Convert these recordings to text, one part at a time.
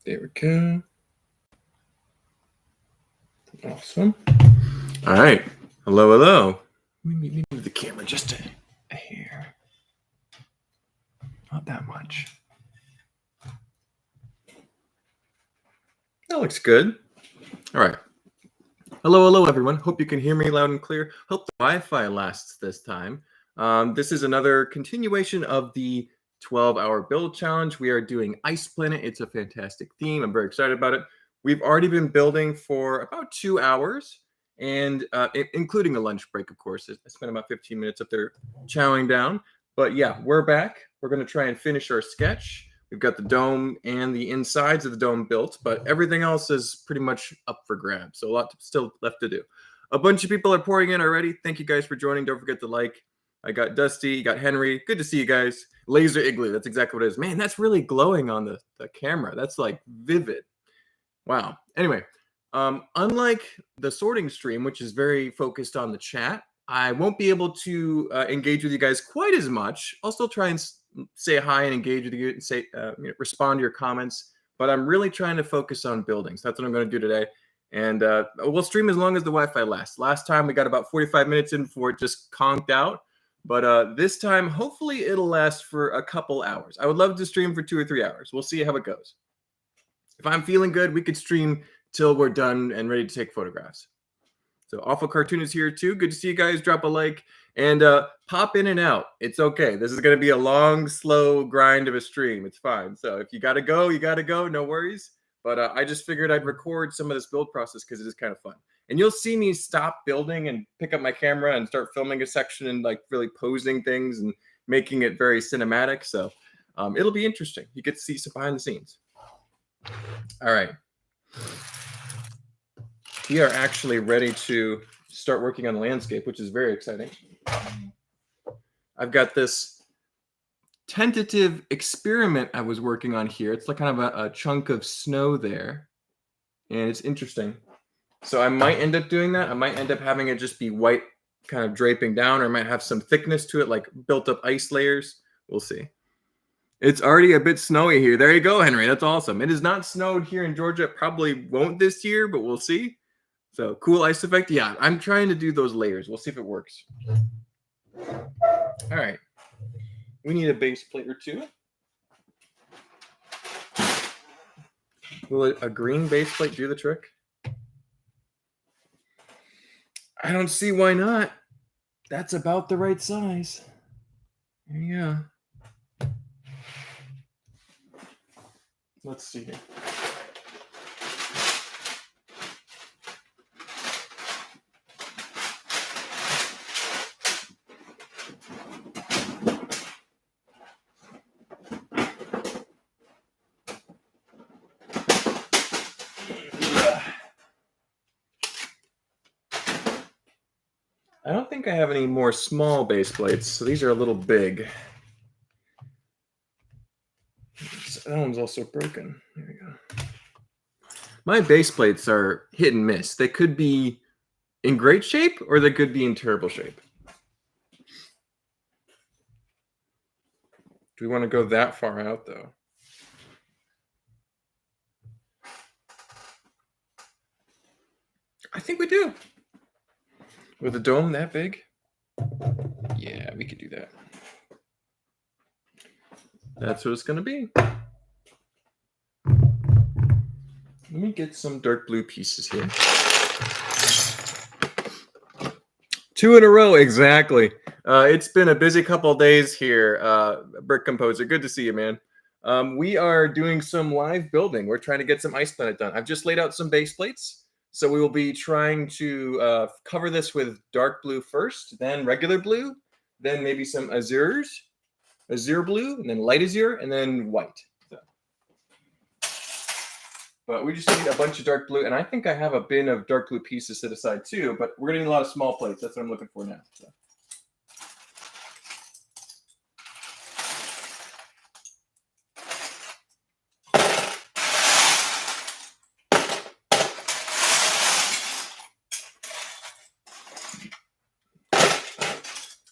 There we go. Awesome. All right. Hello, hello. Let me move the camera just a hair. Not that much. That looks good. All right. Hello, everyone. Hope you can hear me loud and clear. Hope the Wi-Fi lasts this time. This is another continuation of the 12-hour build challenge. We are doing Ice Planet. It's a fantastic theme. I'm very excited about it. We've already been building for about 2 hours, and including a lunch break, of course. I spent about 15 minutes up there chowing down. But yeah, we're back. We're going to try and finish our sketch. We've got the dome and the insides of the dome built, but everything else is pretty much up for grabs. So a lot still left to do. A bunch of people are pouring in already. Thank you guys for joining. Don't forget to like. I got Dusty, you got Henry. Good to see you guys. Laser Igloo, that's exactly what it is. Man, that's really glowing on the camera. That's like vivid. Wow. Anyway, unlike the sorting stream, which is very focused on the chat, I won't be able to engage with you guys quite as much. I'll still try and say hi and engage with you and say respond to your comments, but I'm really trying to focus on building. So that's what I'm going to do today. And we'll stream as long as the Wi-Fi lasts. Last time we got about 45 minutes in before it just conked out. But this time, hopefully it'll last for a couple hours. I would love to stream for 2 or 3 hours. We'll see how it goes. If I'm feeling good, we could stream till we're done and ready to take photographs. So Awful Cartoon is here too. Good to see you guys. Drop a like and pop in and out. It's okay. This is going to be a long, slow grind of a stream. It's fine. So if you got to go, you got to go. No worries. But I just figured I'd record some of this build process because it is kind of fun. And you'll see me stop building and pick up my camera and start filming a section and like really posing things and making it very cinematic. So it'll be interesting. You get to see some behind the scenes. All right. We are actually ready to start working on the landscape, which is very exciting. I've got this tentative experiment I was working on here. It's like kind of a chunk of snow there, and it's interesting. So I might end up doing that. I might end up having it just be white, kind of draping down, or I might have some thickness to it, like built up ice layers. We'll see. It's already a bit snowy here. There you go, Henry. That's awesome. It has not snowed here in Georgia. It probably won't this year, but we'll see. So cool ice effect. Yeah, I'm trying to do those layers. We'll see if it works. All right. We need a base plate or two. Will a green base plate do the trick? I don't see why not. That's about the right size. There you go. Let's see here. I don't think I have any more small base plates, so these are a little big. That one's also broken. There we go. My base plates are hit and miss. They could be in great shape or they could be in terrible shape. Do we want to go that far out, though? I think we do. With a dome that big? Yeah, we could do that. That's what it's going to be. Let me get some dark blue pieces here. 2 in a row, exactly. It's been a busy couple of days here, Brick Composer. Good to see you, man. We are doing some live building. We're trying to get some Ice Planet done. I've just laid out some base plates. So we will be trying to cover this with dark blue first, then regular blue, then maybe some azure blue, and then light azure, and then white. So. But we just need a bunch of dark blue, and I think I have a bin of dark blue pieces set aside too, but we're going to need a lot of small plates. That's what I'm looking for now. So.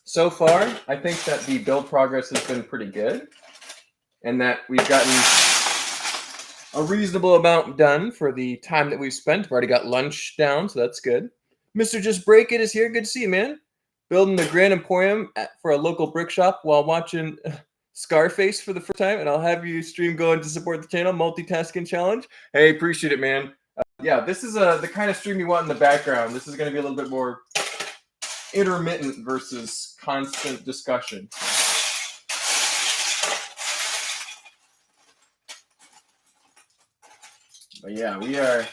So far, I think that the build progress has been pretty good and that we've gotten a reasonable amount done for the time that we've spent. We've already got lunch down, so that's good. Mr. Just Break It is here. Good to see you, man. Building the Grand Emporium for a local brick shop while watching Scarface for the first time, and I'll have you stream going to support the channel. Multitasking challenge. Hey, appreciate it, man. Yeah, this is the kind of stream you want in the background. This is going to be a little bit more intermittent versus constant discussion. But yeah, we are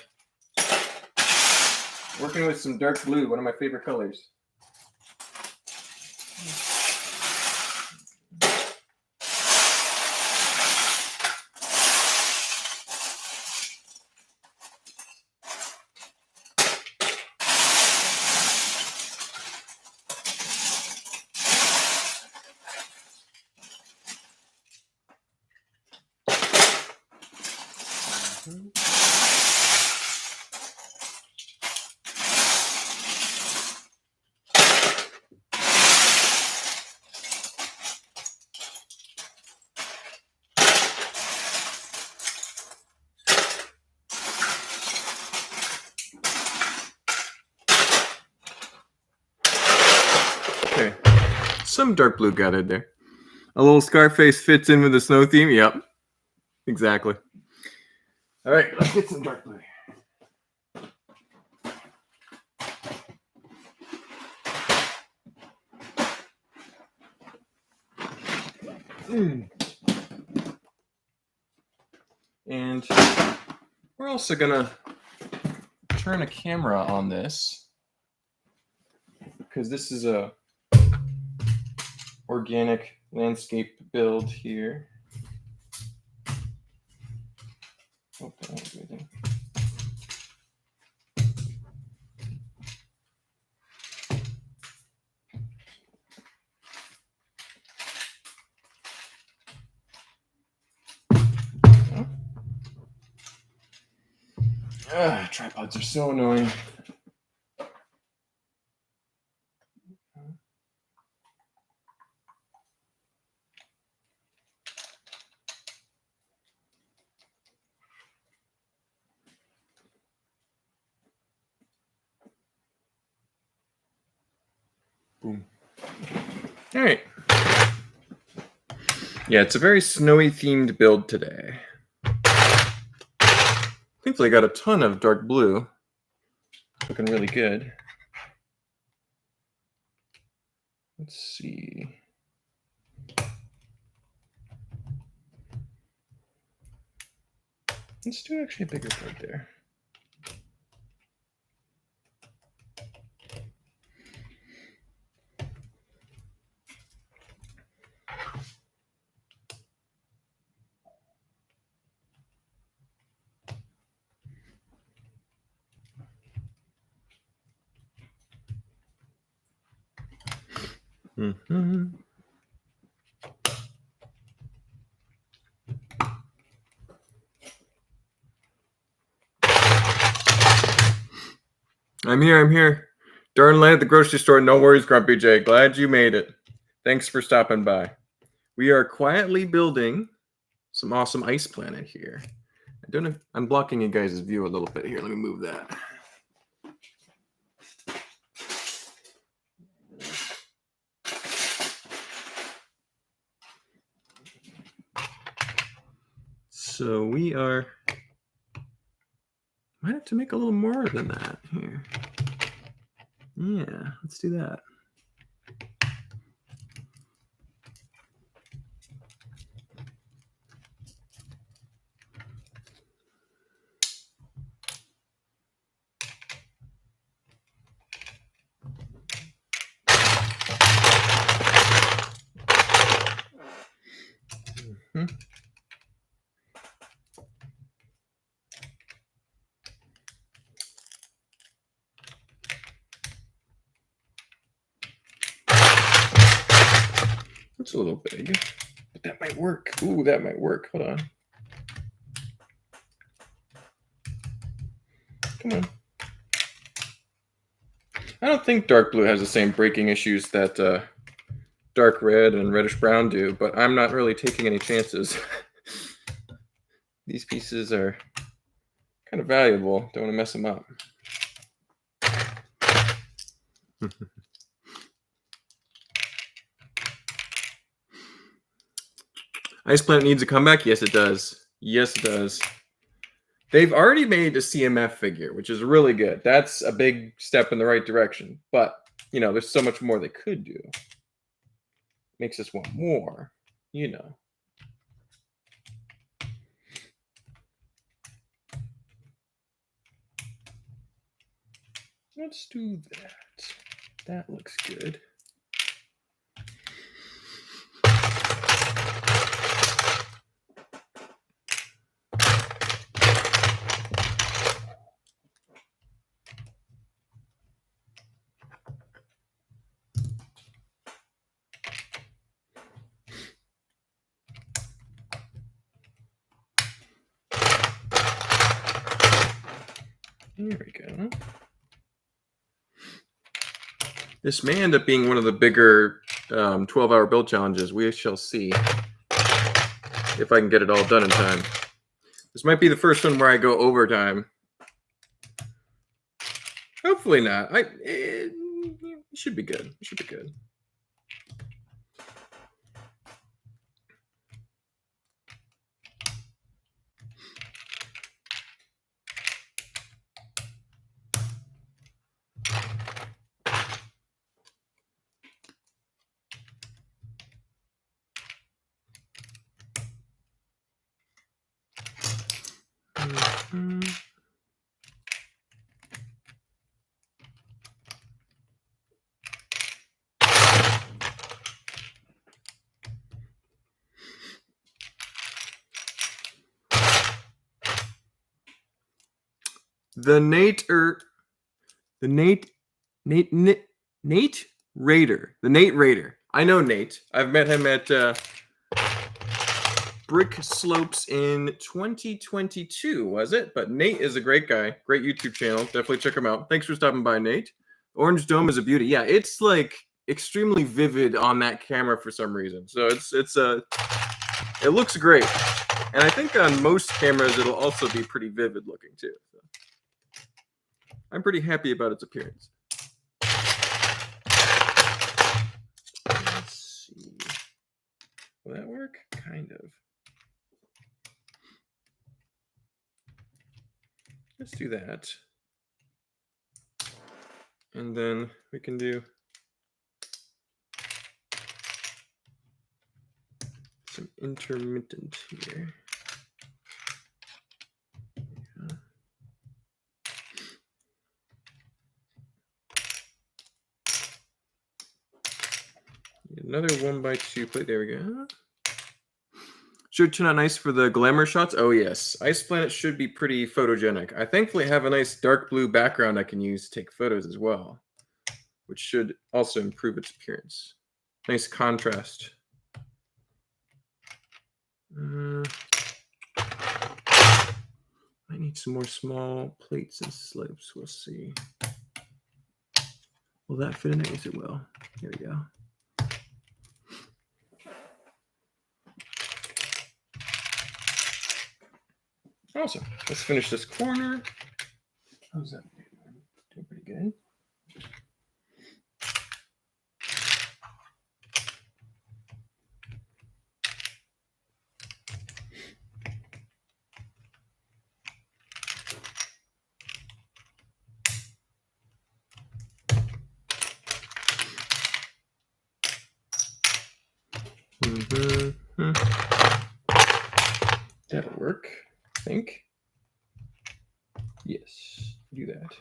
working with some dark blue, one of my favorite colors. Okay, some dark blue gathered there. A little Scarface fits in with the snow theme. Yep, exactly. All right, let's get some dark blue here. And we're also gonna turn a camera on this because this is a organic landscape build here. Okay. Tripods are so annoying. Boom. All right. Yeah, it's a very snowy themed build today. Thankfully, I got a ton of dark blue. Looking really good. Let's see. Let's do actually a bigger part there. Mm-hmm. I'm here. Darn late at the grocery store. No worries, Grumpy J. Glad you made it. Thanks for stopping by. We are quietly building some awesome ice planet here. I don't know. I'm blocking you guys' view a little bit here. Let me move that. So we are. Might have to make a little more than that here. Yeah, let's do that. Mm-hmm. It's a little big, but that might work. Ooh, that might work. Hold on. Come on. I don't think dark blue has the same breaking issues that dark red and reddish brown do, but I'm not really taking any chances. These pieces are kind of valuable. Don't want to mess them up. Ice Planet needs a comeback? Yes, it does. Yes, it does. They've already made a CMF figure, which is really good. That's a big step in the right direction. But, you know, there's so much more they could do. Makes us want more, you know. Let's do that. That looks good. Here we go. This may end up being one of the bigger 12-hour build challenges. We shall see if I can get it all done in time. This might be the first one where I go overtime. Hopefully not. It should be good. It should be good. The Nate Raider. The Nate Raider. I know Nate. I've met him at Brick Slopes in 2022, was it? But Nate is a great guy. Great YouTube channel. Definitely check him out. Thanks for stopping by, Nate. Orange Dome is a beauty. Yeah, it's like extremely vivid on that camera for some reason. So it looks great. And I think on most cameras it'll also be pretty vivid looking too. So I'm pretty happy about its appearance. Let's see. Will that work? Kind of. Let's do that. And then we can do some intermittent here. Another 1x2 plate. There we go. Should turn out nice for the glamour shots. Oh yes, Ice Planet should be pretty photogenic. I thankfully have a nice dark blue background I can use to take photos as well, which should also improve its appearance. Nice contrast. I need some more small plates and slopes. We'll see. Will that fit in there? Yes, it will. Here we go. Awesome. Let's finish this corner. How's that? Doing pretty good. That'll work, I think. Yes, do that.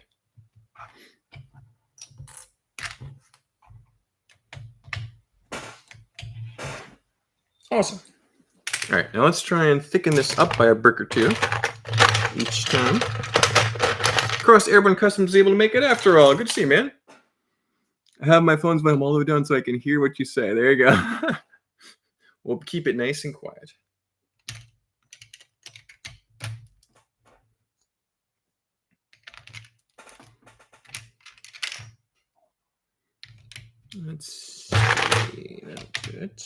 Awesome. All right, now let's try and thicken this up by a brick or two each time. Cross Airborne Customs is able to make it after all. Good to see you, man. I have my phone's volume all the way down so I can hear what you say. There you go. We'll keep it nice and quiet. Let's see. That's good.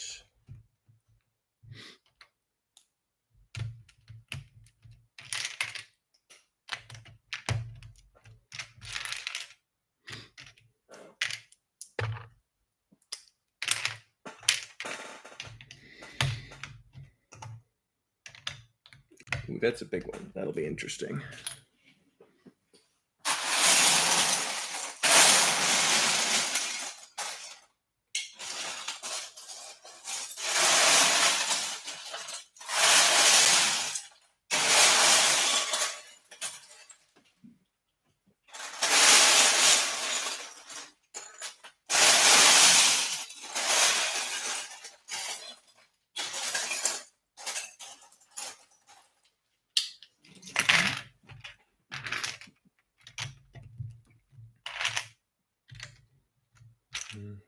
Ooh, that's a big one. That'll be interesting.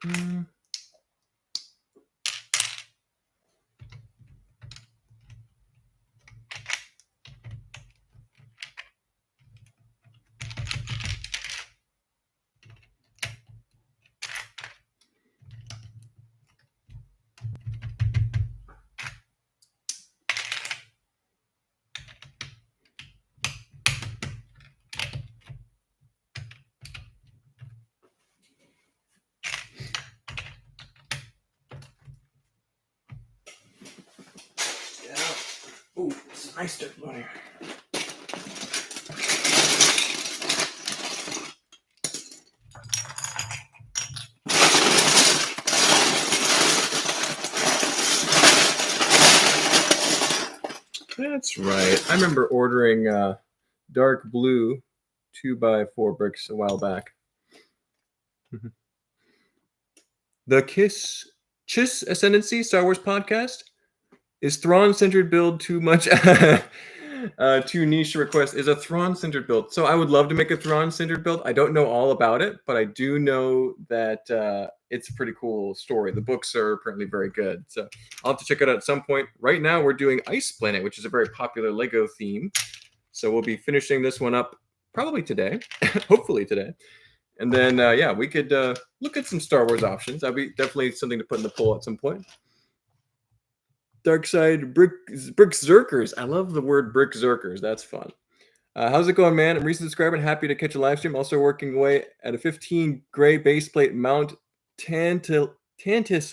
Mm-hmm. Oh, it's a nice dirt on here. That's right. I remember ordering dark blue 2x4 bricks a while back. The Chiss Ascendancy Star Wars podcast. Is Thrawn-centered build too much? Too niche request? Is a Thrawn-centered build. So I would love to make a Thrawn-centered build. I don't know all about it, but I do know that it's a pretty cool story. The books are apparently very good. So I'll have to check it out at some point. Right now we're doing Ice Planet, which is a very popular Lego theme. So we'll be finishing this one up probably today, hopefully today. And then, yeah, we could look at some Star Wars options. That'd be definitely something to put in the poll at some point. Dark Side Brick Zerkers. I love the word Brick Zerkers. That's fun. How's it going, man? I'm a recent subscriber and happy to catch a live stream. Also working away at a 15 gray base plate mount Tantis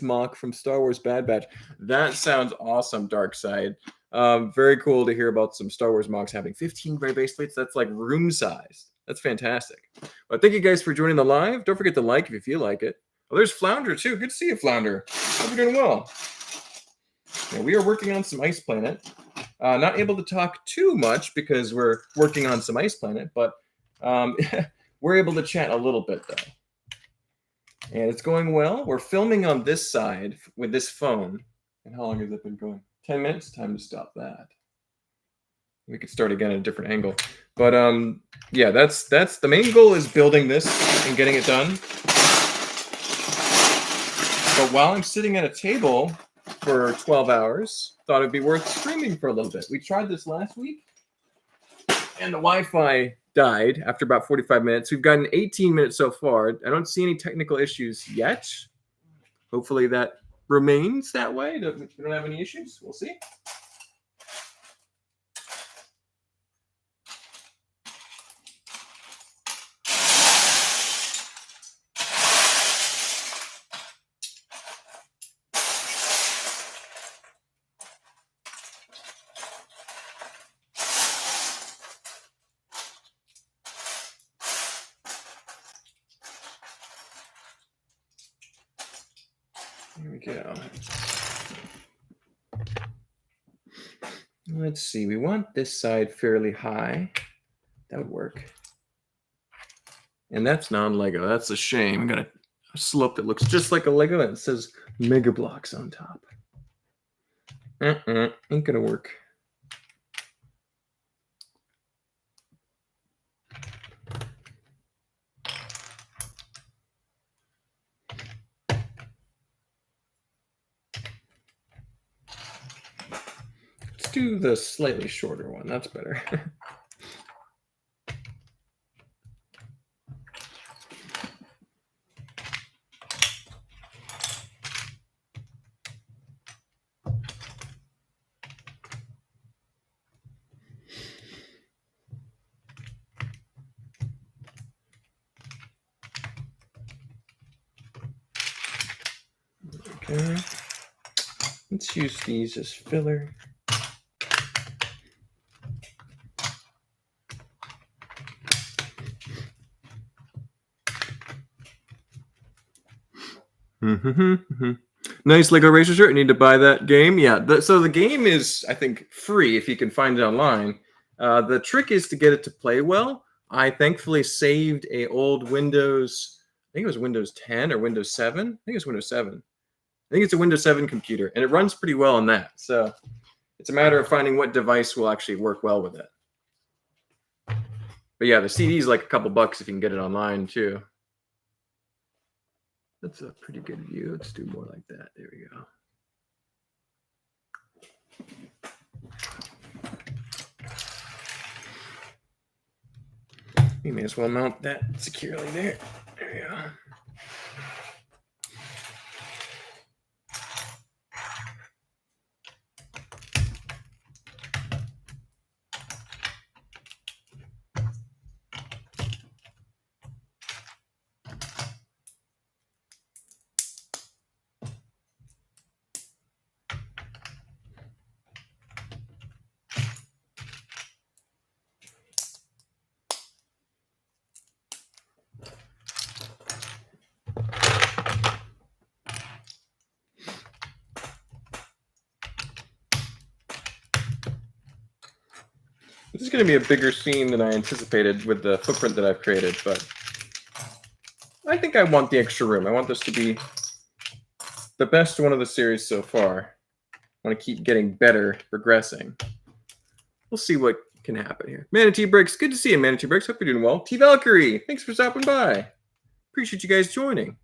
MOC from Star Wars Bad Batch. That sounds awesome, Dark Side. Very cool to hear about some Star Wars MOCs having 15 gray base plates. That's like room size. That's fantastic. But thank you guys for joining the live. Don't forget to like if you feel like it. Oh, there's Flounder too. Good to see you, Flounder. Hope you're doing well. Yeah, we are working on some Ice Planet. Not able to talk too much because we're working on some Ice Planet, but we're able to chat a little bit though. And it's going well. We're filming on this side with this phone. And how long has it been going? 10 minutes? Time to stop that. We could start again at a different angle. But yeah, that's the main goal is building this and getting it done. But while I'm sitting at a table for 12 hours, thought it'd be worth streaming for a little bit. We tried this last week, and the Wi-Fi died after about 45 minutes. We've gotten 18 minutes so far. I don't see any technical issues yet. Hopefully that remains that way. We don't have any issues. We'll see. Here we go. Let's see. We want this side fairly high. That would work. And that's non-Lego. That's a shame. I got a slope that looks just like a Lego and it says Mega Blocks on top. Ain't gonna work. Let's do the slightly shorter one. That's better. Okay. Let's use these as filler. Nice Lego Racer shirt. I need to buy that game. Yeah, so the game is, I think, free if you can find it online. The trick is to get it to play well. I thankfully saved a old Windows, I think it was Windows 10 or Windows 7. I think it's Windows 7. I think it's a Windows 7 computer, and it runs pretty well on that. So it's a matter of finding what device will actually work well with it. But yeah, the CD is like a couple bucks if you can get it online too. That's a pretty good view. Let's do more like that. There we go. You may as well mount that securely there. There we go. This is going to be a bigger scene than I anticipated with the footprint that I've created, but I think I want the extra room. I want this to be the best one of the series so far. I want to keep getting better, progressing. We'll see what can happen here. Manatee Bricks, good to see you, Manatee Bricks. Hope you're doing well. T Valkyrie, thanks for stopping by. Appreciate you guys joining.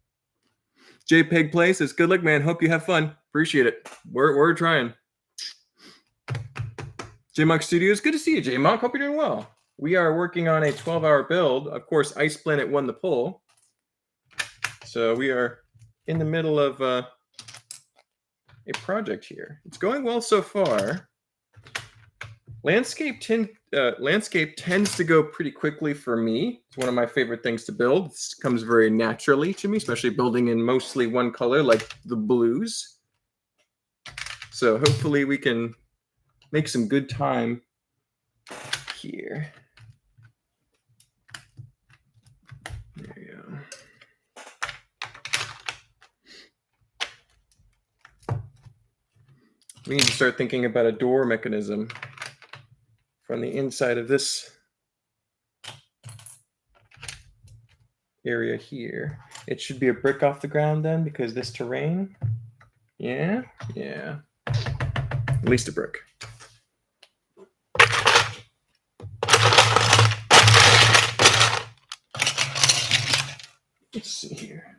JPEG Play says, good luck, man. Hope you have fun. Appreciate it. We're trying. JMOC Studios, good to see you, JMOC. Hope you're doing well. We are working on a 12-hour build. Of course, Ice Planet won the poll. So we are in the middle of a project here. It's going well so far. Landscape tends to go pretty quickly for me. It's one of my favorite things to build. It comes very naturally to me, especially building in mostly one color like the blues. So hopefully we can make some good time here. There you go. We need to start thinking about a door mechanism from the inside of this area here. It should be a brick off the ground then, because this terrain. Yeah. At least a brick. Let's see here.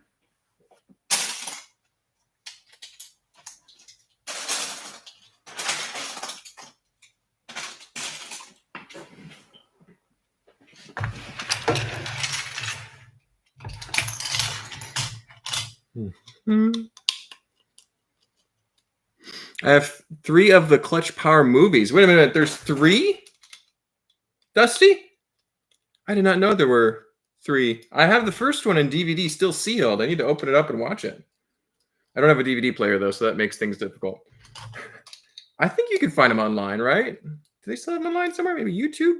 I have 3 of the Clutch Power movies. Wait a minute, there's 3? Dusty? I did not know there were 3. I have the first one in DVD still sealed. I need to open it up and watch it. I don't have a DVD player though, so that makes things difficult. I think you can find them online, right? Do they still have them online somewhere? Maybe YouTube?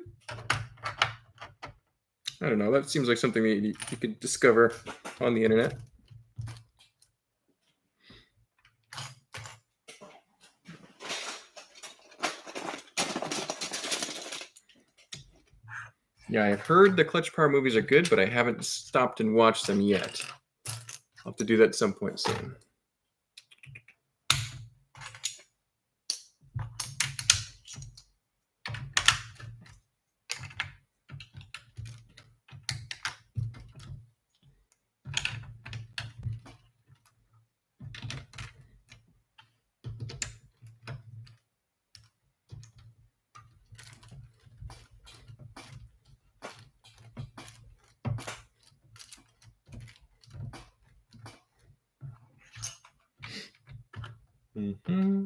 I don't know. That seems like something that you could discover on the internet. Yeah, I've heard the Clutch Power movies are good, but I haven't stopped and watched them yet. I'll have to do that at some point soon. Mm-hmm.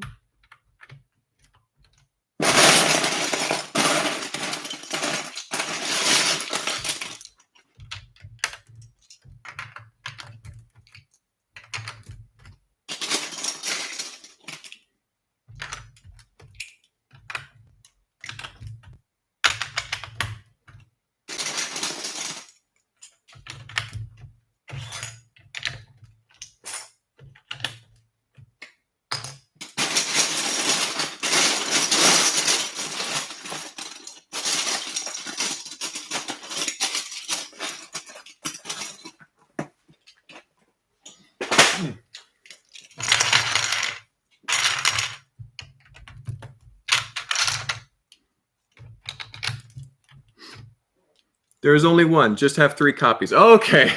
There is only one. Just have 3 copies. Okay.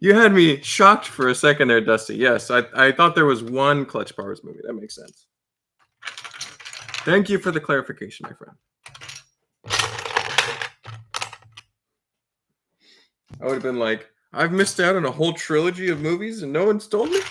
You had me shocked for a second there, Dusty. Yes, I thought there was one Clutch Powers movie. That makes sense. Thank you for the clarification, my friend. I would have been like, I've missed out on a whole trilogy of movies and no one's told me?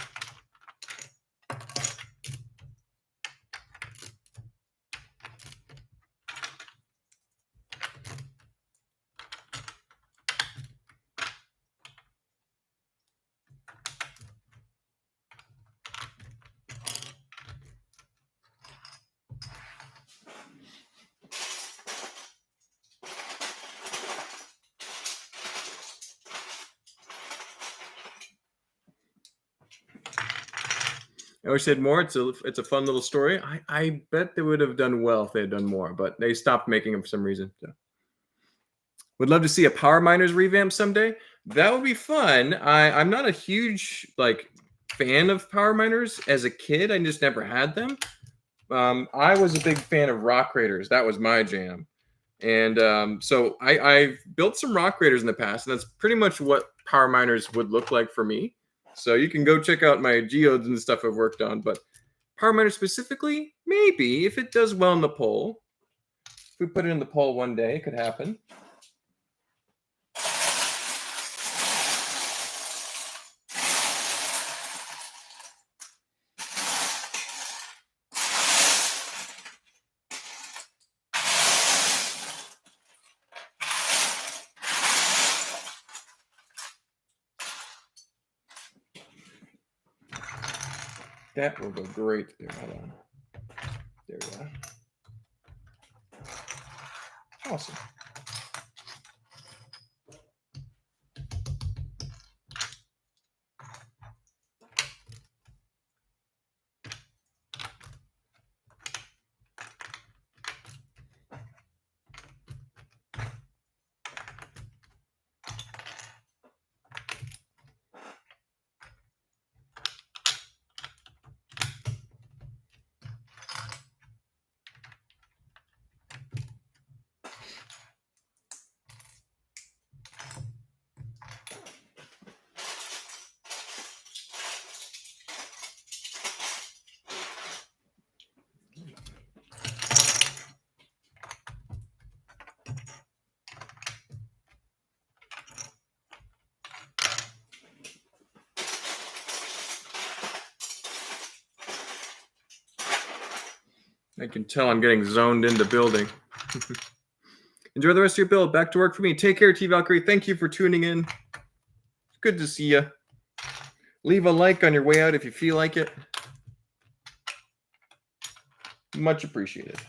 I wish they had more. It's a fun little story. I bet they would have done well if they had done more, but they stopped making them for some reason. So. Would love to see a Power Miners revamp someday. That would be fun. I'm not a huge fan of Power Miners as a kid. I just never had them. I was a big fan of Rock Raiders. That was my jam. And so I've built some Rock Raiders in the past, and that's pretty much what Power Miners would look like for me. So you can go check out my geodes and stuff I've worked on. But Power Miners specifically, maybe, if it does well in the poll. If we put it in the poll one day, it could happen. That will go great there. Hold on. There we go. Awesome. I can tell I'm getting zoned into building. Enjoy the rest of your build. Back to work for me. Take care, T Valkyrie. Thank you for tuning in. Good to see you. Leave a like on your way out if you feel like it. Much appreciated.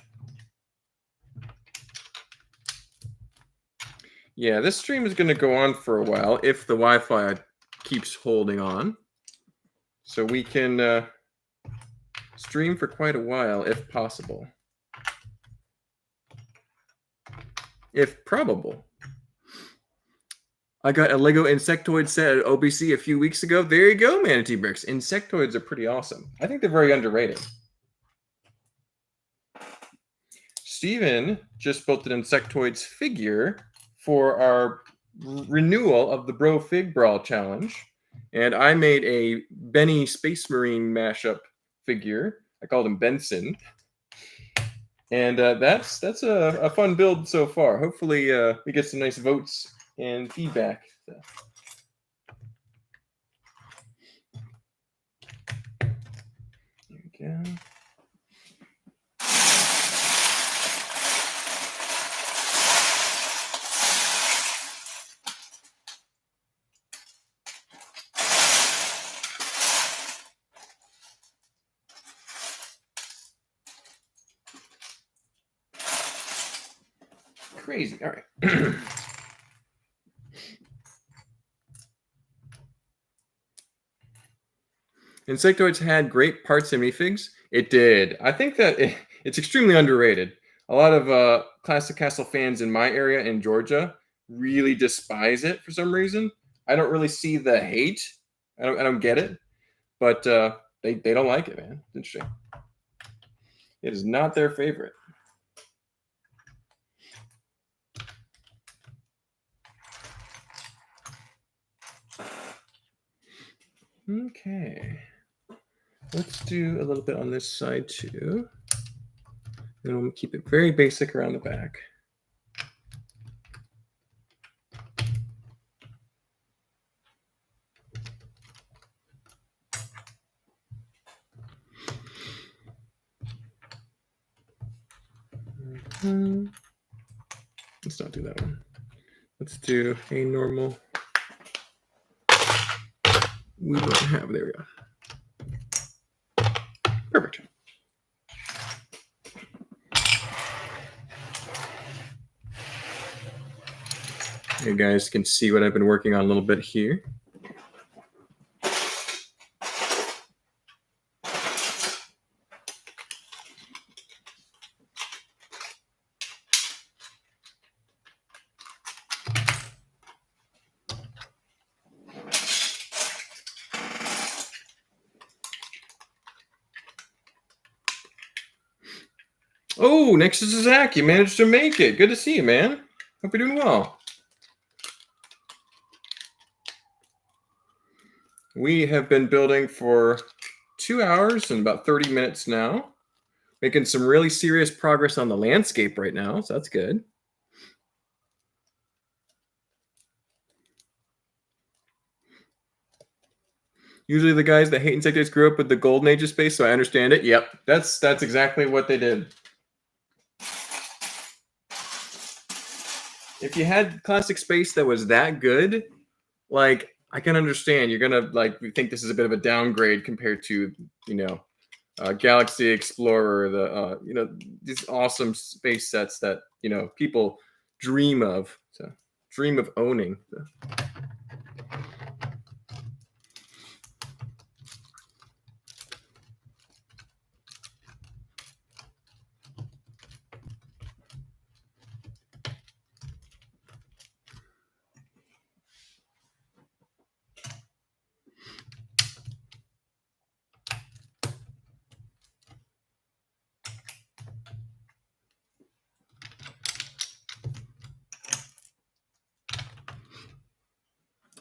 Yeah, this stream is going to go on for a while if the Wi-Fi keeps holding on. So we can stream for quite a while if possible. If probable. I got a Lego Insectoid set at OBC a few weeks ago. There you go, Manatee Bricks. Insectoids are pretty awesome. I think they're very underrated. Steven just built an Insectoids figure for our renewal of the Bro Fig Brawl Challenge. And I made a Benny Space Marine mashup figure. I called him Benson. And that's a fun build so far. Hopefully we get some nice votes and feedback. So. There we go. Crazy. All right. Insectoids had great parts in Minifigs. It did. I think that it's extremely underrated. A lot of Classic Castle fans in my area in Georgia really despise it for some reason. I don't really see the hate. I don't get it. But they don't like it, man. It's interesting. It is not their favorite. Okay. Let's do a little bit on this side too. And we'll keep it very basic around the back. Let's not do that one. Let's do a normal. We don't have, there we go. Perfect. You guys can see what I've been working on a little bit here. Oh, next is Zach. You managed to make it. Good to see you, man. Hope you're doing well. We have been building for 2 hours and about 30 minutes now. Making some really serious progress on the landscape right now, so that's good. Usually the guys that hate insect grew up with the golden age of space, so I understand it. Yep, that's exactly what they did. If you had classic space that was that good, like, I can understand you're gonna like think this is a bit of a downgrade compared to, Galaxy Explorer, these awesome space sets that people dream of, dream of owning.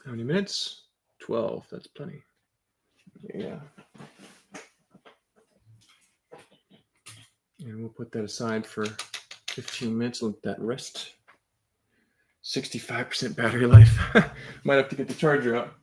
How many minutes? 12. That's plenty. Yeah. And we'll put that aside for 15 minutes. Let that rest. 65% battery life. Might have to get the charger out.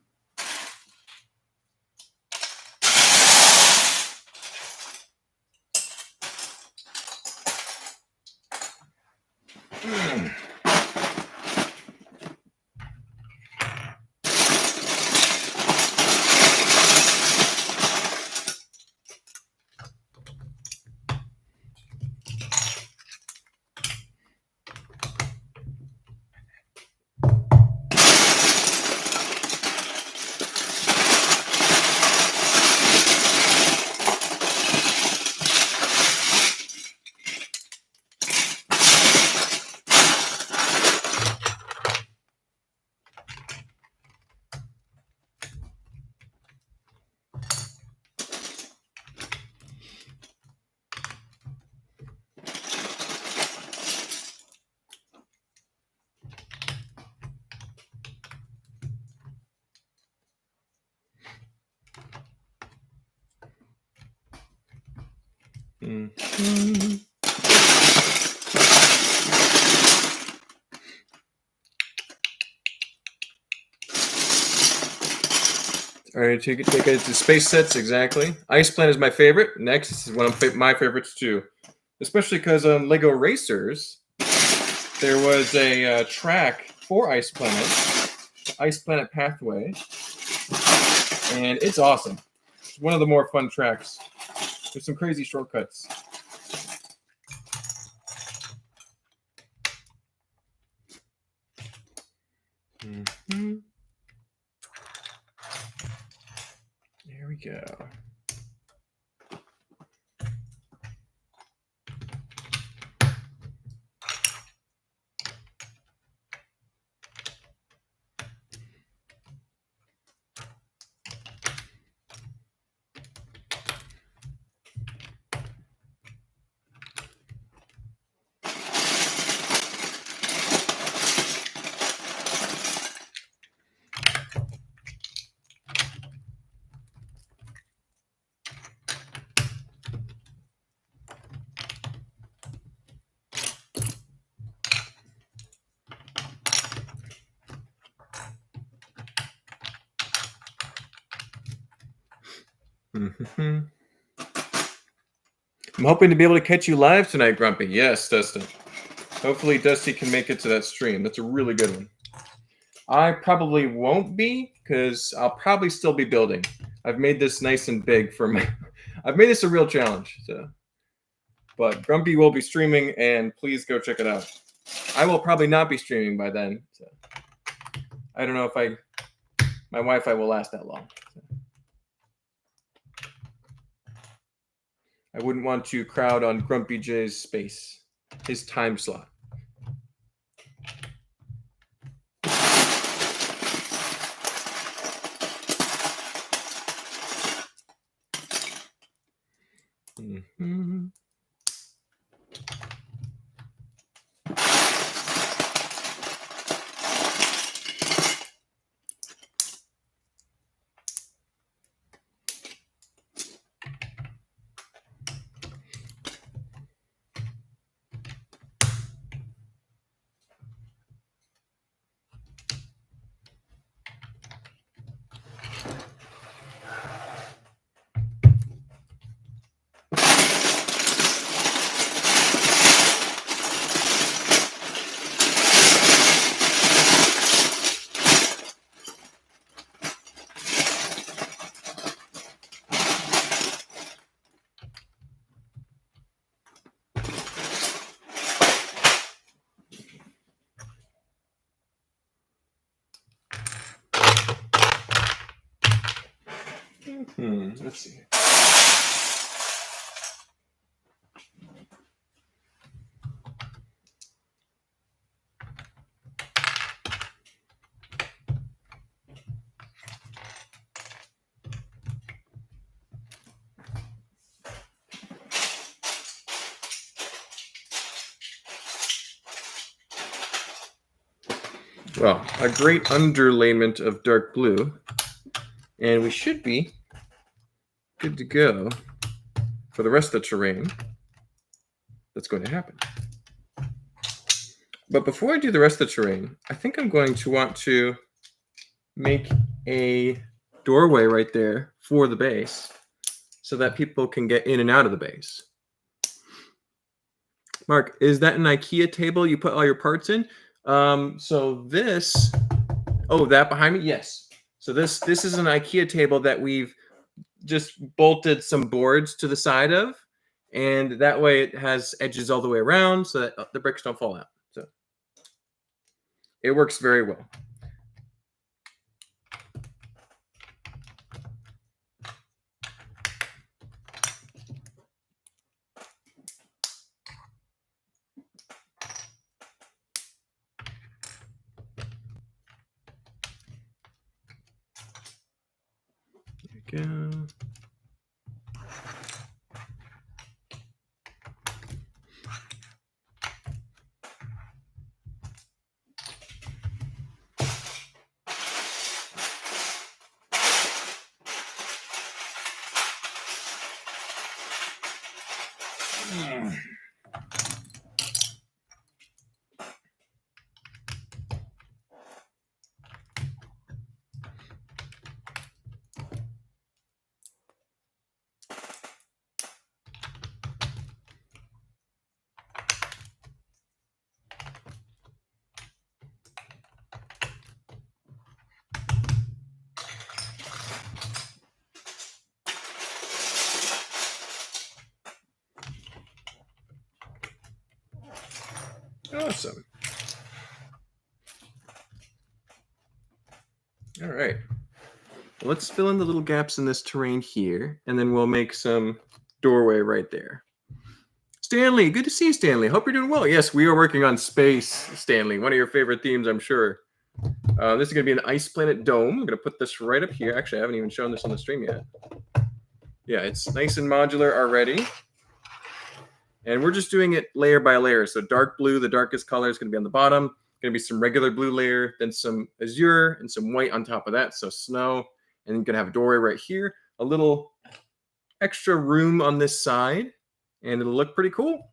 All right, take it to space sets, exactly. Ice Planet is my favorite. Next, this is one of my favorites too, especially because on Lego Racers, there was a track for Ice Planet Pathway, and it's awesome. It's one of the more fun tracks. There's some crazy shortcuts. There we go. I'm hoping to be able to catch you live tonight, Grumpy. Yes, Dustin. Hopefully Dusty can make it to that stream. That's a really good one. I probably won't be because I'll probably still be building. I've made this nice and big for my... I've made this a real challenge. So. But Grumpy will be streaming, and please go check it out. I will probably not be streaming by then. So. I don't know if my Wi-Fi will last that long. So. I wouldn't want to crowd on Grumpy J's space, his time slot. Mm-hmm. Let's see. Well, a great underlayment of dark blue, and we should be good to go for the rest of the terrain that's going to happen. But before I do the rest of the terrain, I think I'm going to want to make a doorway right there for the base so that people can get in and out of the base. Mark, is that an IKEA table you put all your parts in? So this, oh, that behind me? Yes. So this is an IKEA table that we've just bolted some boards to the side of, and that way it has edges all the way around so that the bricks don't fall out. So it works very well. There we go. Awesome. All right. Well, let's fill in the little gaps in this terrain here, and then we'll make some doorway right there. Stanley, good to see you, Stanley. Hope you're doing well. Yes, we are working on space, Stanley. One of your favorite themes, I'm sure. This is going to be an ice planet dome. I'm going to put this right up here. Actually, I haven't even shown this on the stream yet. Yeah, it's nice and modular already. And we're just doing it layer by layer. So dark blue, the darkest color, is going to be on the bottom. Going to be some regular blue layer, then some azure, and some white on top of that. So snow. And you're going to have a doorway right here. A little extra room on this side. And it'll look pretty cool.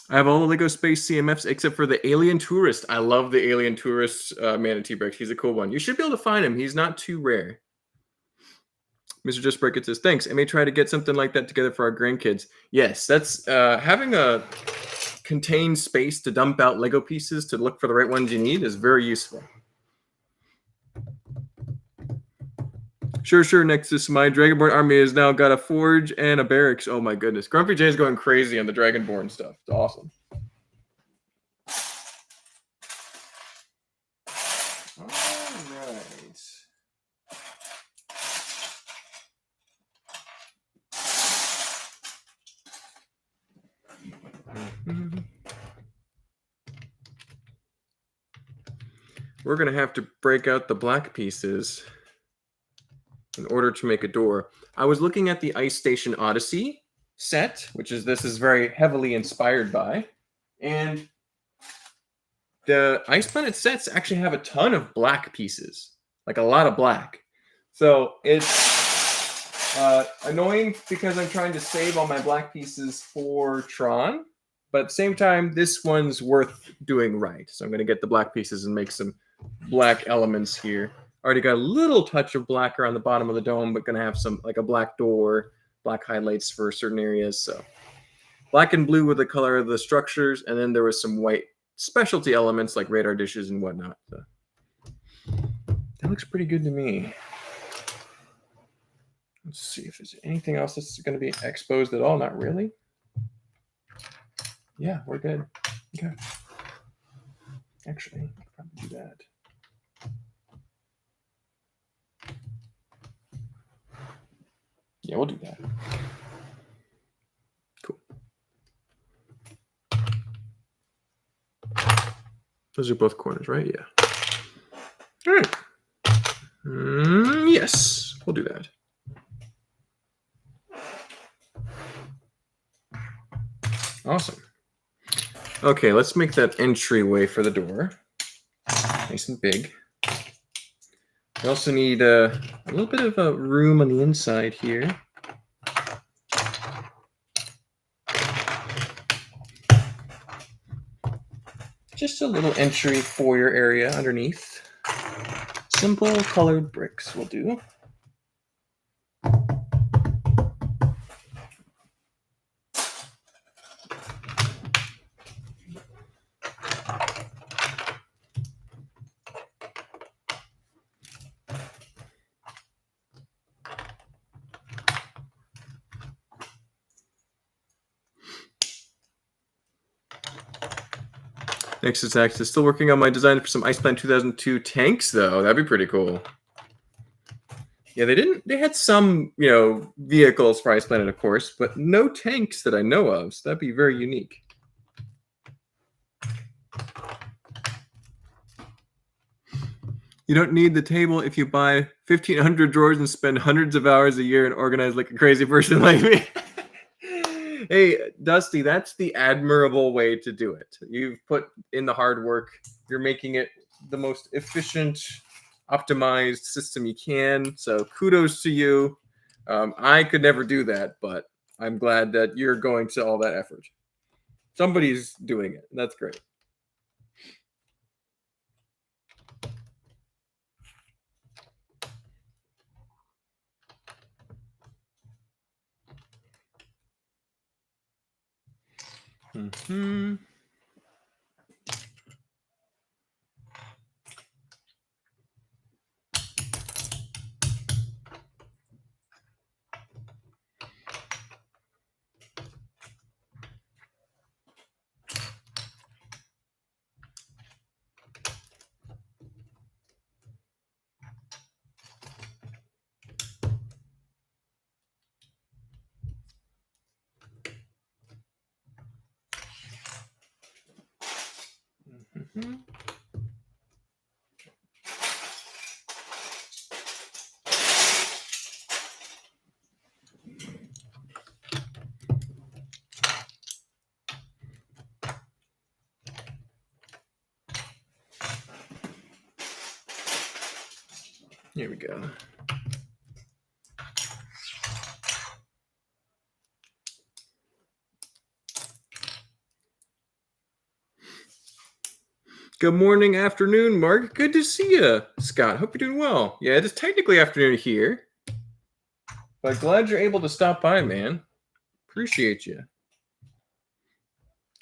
I have all the Lego Space CMFs except for the Alien Tourist. I love the Alien Tourist Manatee brick. He's a cool one. You should be able to find him. He's not too rare. Mr. Just Break It says, thanks. I may try to get something like that together for our grandkids. Yes, that's having a contained space to dump out Lego pieces to look for the right ones you need is very useful. Sure, Nexus. My Dragonborn army has now got a forge and a barracks. Oh my goodness. Grumpy J is going crazy on the Dragonborn stuff. It's awesome. All right. We're going to have to break out the black pieces in order to make a door. I was looking at the Ice Station Odyssey set, which is this is very heavily inspired by, and the Ice Planet sets actually have a ton of black pieces, like a lot of black. So it's annoying because I'm trying to save all my black pieces for Tron, but at the same time, this one's worth doing right. So I'm going to get the black pieces and make some black elements here. Already got a little touch of black around the bottom of the dome, but going to have some like a black door, black highlights for certain areas. So black and blue were the color of the structures, and then there was some white specialty elements like radar dishes and whatnot. So that looks pretty good to me. Let's see if there's anything else that's going to be exposed at all. Not really. Yeah, we're good. Okay. Actually, I'll probably do that. Yeah, we'll do that. Cool. Those are both corners, right? Yeah. All right. Yes, we'll do that. Awesome. Okay, let's make that entryway for the door nice and big. We also need a little bit of a room on the inside here. Just a little entry foyer area underneath. Simple colored bricks will do. Nexus Axis still working on my design for some Ice Planet 2002 tanks, though. That'd be pretty cool. Yeah, they had some, vehicles for Ice Planet, of course, but no tanks that I know of, so that'd be very unique. You don't need the table if you buy 1,500 drawers and spend hundreds of hours a year and organize like a crazy person like me. Hey, Dusty, that's the admirable way to do it. You've put in the hard work. You're making it the most efficient, optimized system you can. So kudos to you. I could never do that, but I'm glad that you're going to all that effort. Somebody's doing it. That's great. Mm-hmm. Mm-hmm. Here we go. Good morning, afternoon, Mark. Good to see you, Scott. Hope you're doing well. Yeah, it is technically afternoon here, but glad you're able to stop by, man. Appreciate you.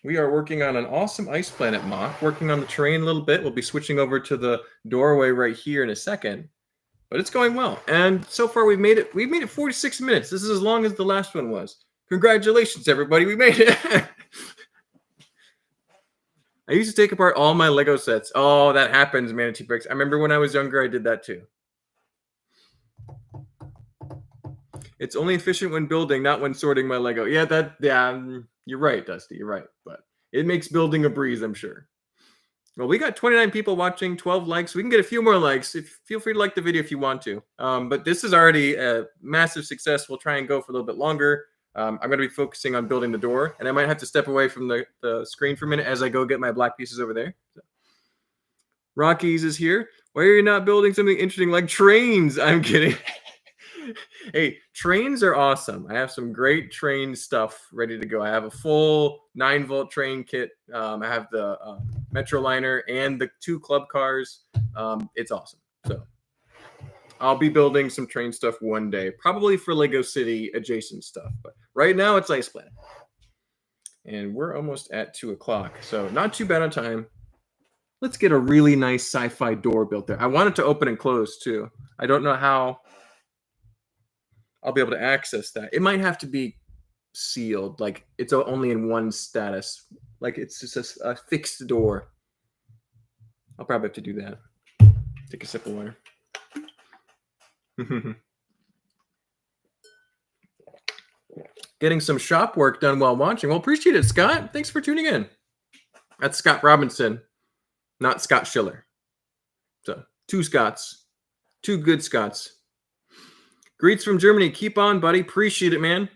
We are working on an awesome Ice Planet MOC, working on the terrain a little bit. We'll be switching over to the doorway right here in a second, but it's going well. And so far, we've made it 46 minutes. This is as long as the last one was. Congratulations, everybody. We made it. I used to take apart all my Lego sets. Oh, that happens, Manatee Bricks. I remember when I was younger, I did that too. It's only efficient when building, not when sorting my Lego. Yeah, you're right, Dusty. You're right. But it makes building a breeze, I'm sure. Well, we got 29 people watching, 12 likes. We can get a few more likes. Feel free to like the video if you want to. But this is already a massive success. We'll try and go for a little bit longer. I'm going to be focusing on building the door, and I might have to step away from the screen for a minute as I go get my black pieces over there. So. Rockies is here. Why are you not building something interesting like trains? I'm kidding. Hey, trains are awesome. I have some great train stuff ready to go. I have a full 9-volt train kit. I have the Metroliner and the 2 club cars. It's awesome. So I'll be building some train stuff one day, probably for Lego City adjacent stuff. But right now it's Ice Planet. And we're almost at 2 o'clock, so not too bad on time. Let's get a really nice sci-fi door built there. I want it to open and close too. I don't know how I'll be able to access that. It might have to be sealed, like it's only in one status, like it's just a fixed door. I'll probably have to do that. Take a sip of water. Getting some shop work done while watching. Well, appreciate it, Scott. Thanks for tuning in. That's Scott Robinson, not Scott Schiller. So 2 Scots, 2 good Scots. Greets from Germany. Keep on, buddy. Appreciate it, man.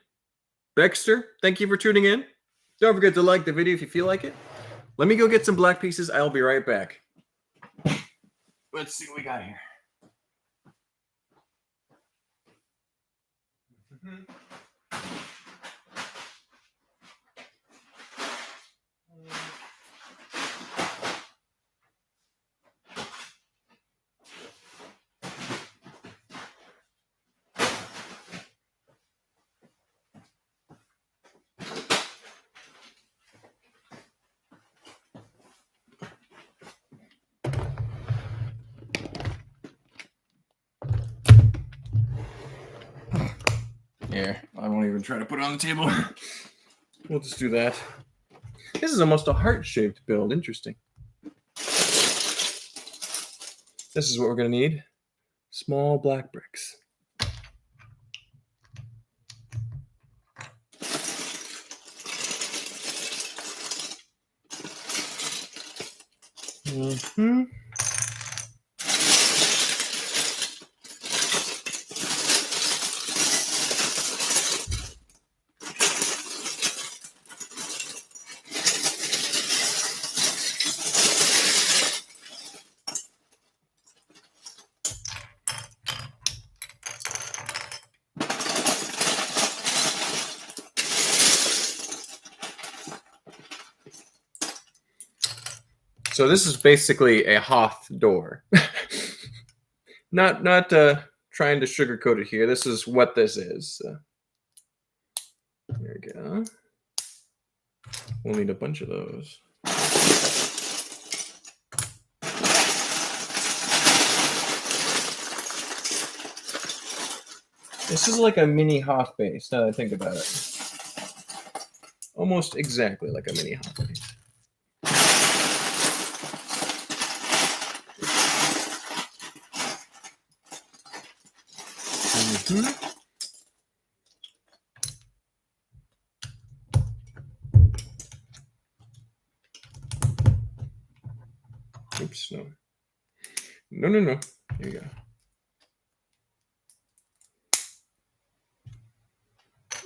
Baxter, thank you for tuning in. Don't forget to like the video if you feel like it. Let me go get some black pieces. I'll be right back. Let's see what we got here. Here, I won't even try to put it on the table. We'll just do that. This is almost a heart-shaped build. Interesting. This is what we're going to need. Small black bricks. So this is basically a Hoth door. not trying to sugarcoat it here. This is what this is. There we go. We'll need a bunch of those. This is like a mini Hoth base, now that I think about it. Almost exactly like a mini Hoth base. Oops, no. No. There you go.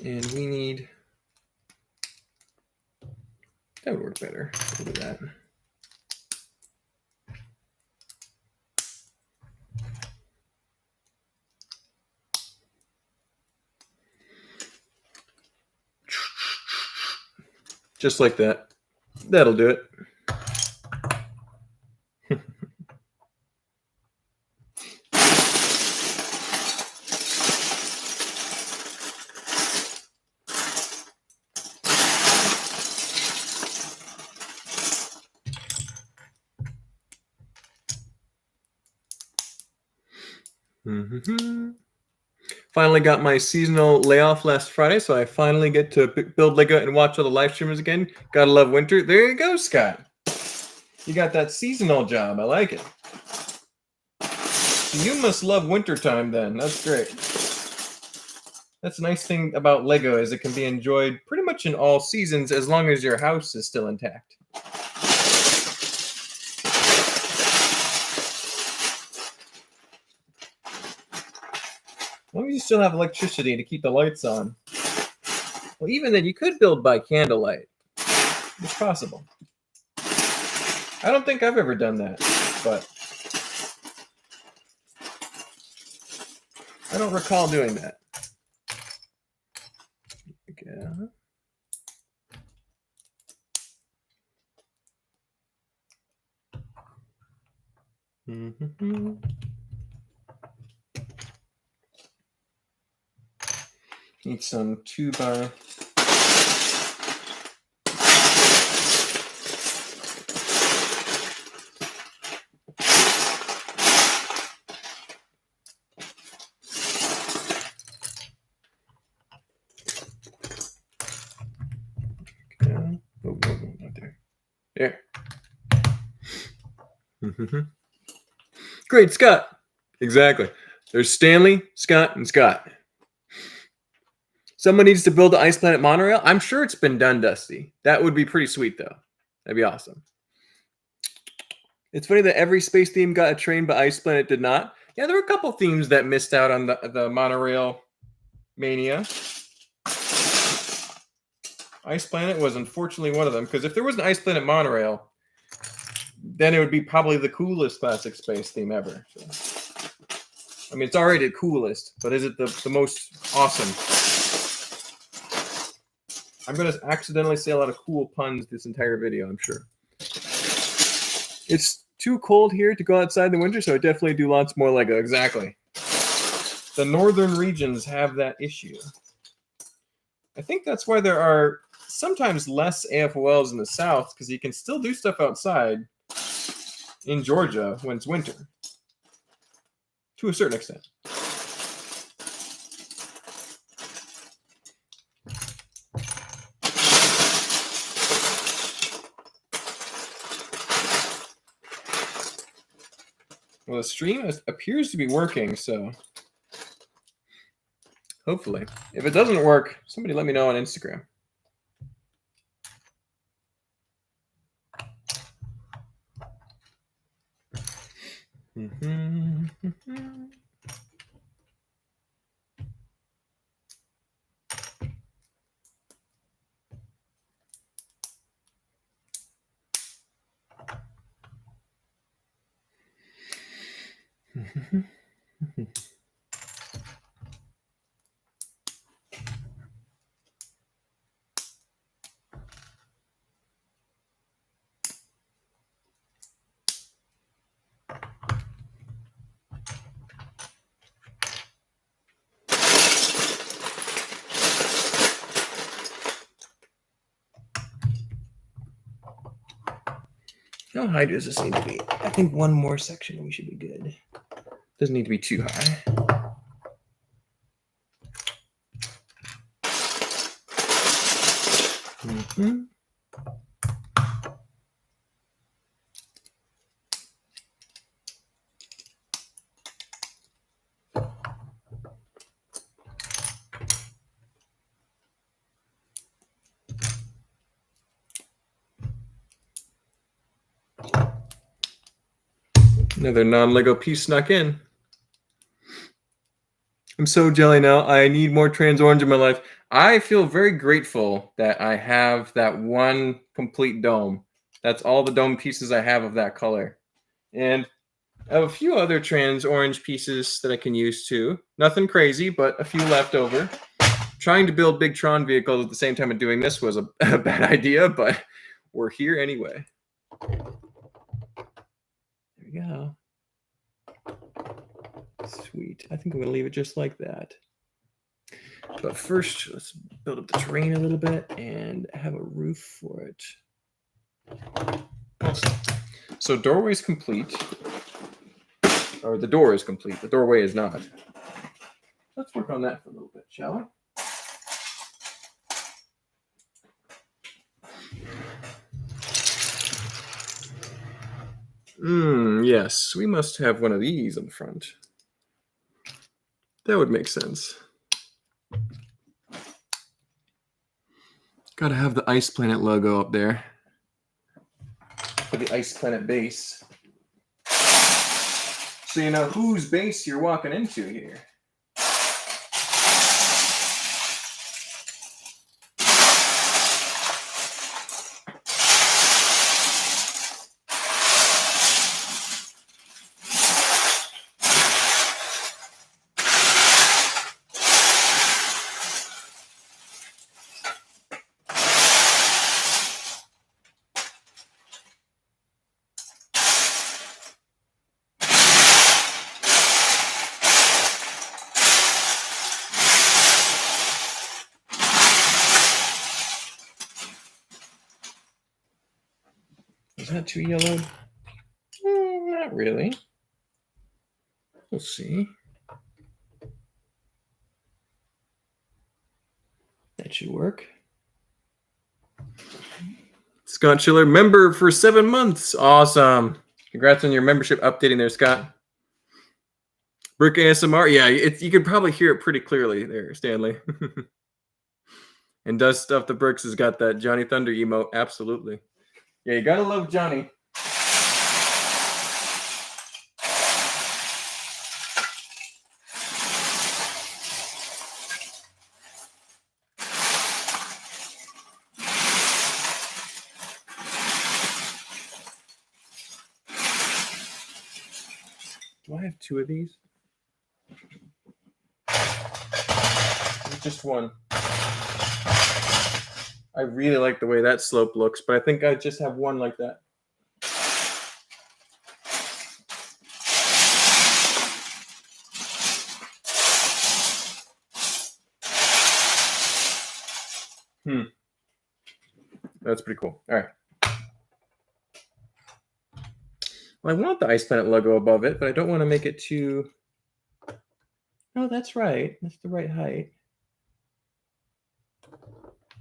And we need... That would work better. We'll do that. Just like that. That'll do it. Finally got my seasonal layoff last Friday, so I finally get to build Lego and watch all the live streamers again. Gotta love winter. There you go, Scott. You got that seasonal job. I like it. You must love wintertime then. That's great. That's a nice thing about Lego is it can be enjoyed pretty much in all seasons as long as your house is still intact. As long as you still have electricity to keep the lights on. Well, even then, you could build by candlelight. It's possible. I don't think I've ever done that, but I don't recall doing that. Okay. Need some 2x. Okay. Oh, not there. There. Great, Scott. Exactly. There's Stanley, Scott, and Scott. Someone needs to build the Ice Planet monorail. I'm sure it's been done, Dusty. That would be pretty sweet, though. That'd be awesome. It's funny that every space theme got a train, but Ice Planet did not. Yeah, there were a couple themes that missed out on the monorail mania. Ice Planet was unfortunately one of them, because if there was an Ice Planet monorail, then it would be probably the coolest classic space theme ever. So, I mean, it's already the coolest, but is it the most awesome? I'm going to accidentally say a lot of cool puns this entire video, I'm sure. It's too cold here to go outside in the winter, so I definitely do lots more Lego. Exactly. The northern regions have that issue. I think that's why there are sometimes less AFOLs in the south, because you can still do stuff outside in Georgia when it's winter. To a certain extent. Well, the stream appears to be working, so hopefully. If it doesn't work, somebody let me know on Instagram. How high does this need to be? I think one more section and we should be good. Doesn't need to be too high. Another non-Lego piece snuck in. I'm so jelly now. I need more trans orange in my life. I feel very grateful that I have that one complete dome. That's all the dome pieces I have of that color. And I have a few other trans orange pieces that I can use too. Nothing crazy, but a few left over. Trying to build big Tron vehicles at the same time of doing this was a bad idea, but we're here anyway. There we go. Sweet. I think I'm going to leave it just like that. But first, let's build up the terrain a little bit and have a roof for it. Awesome. So doorway's complete. Or the door is complete. The doorway is not. Let's work on that for a little bit, shall we? Yes, we must have one of these on the front. That would make sense. Gotta have the Ice Planet logo up there for the Ice Planet base. So you know whose base you're walking into here. Is that too yellowed? Not really. We'll see. That should work. Scott Schiller, member for 7 months. Awesome. Congrats on your membership updating there, Scott. Brick ASMR. Yeah, you could probably hear it pretty clearly there, Stanley. And Does Stuff the Bricks has got that Johnny Thunder emote. Absolutely. Yeah, you gotta love Johnny. Do I have 2 of these? Just one. I really like the way that slope looks, but I think I just have one like that. That's pretty cool. All right. Well, I want the Ice Planet logo above it, but I don't want to make it too... Oh, that's right. That's the right height.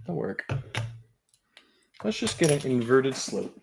That'll work. Let's just get an inverted slope.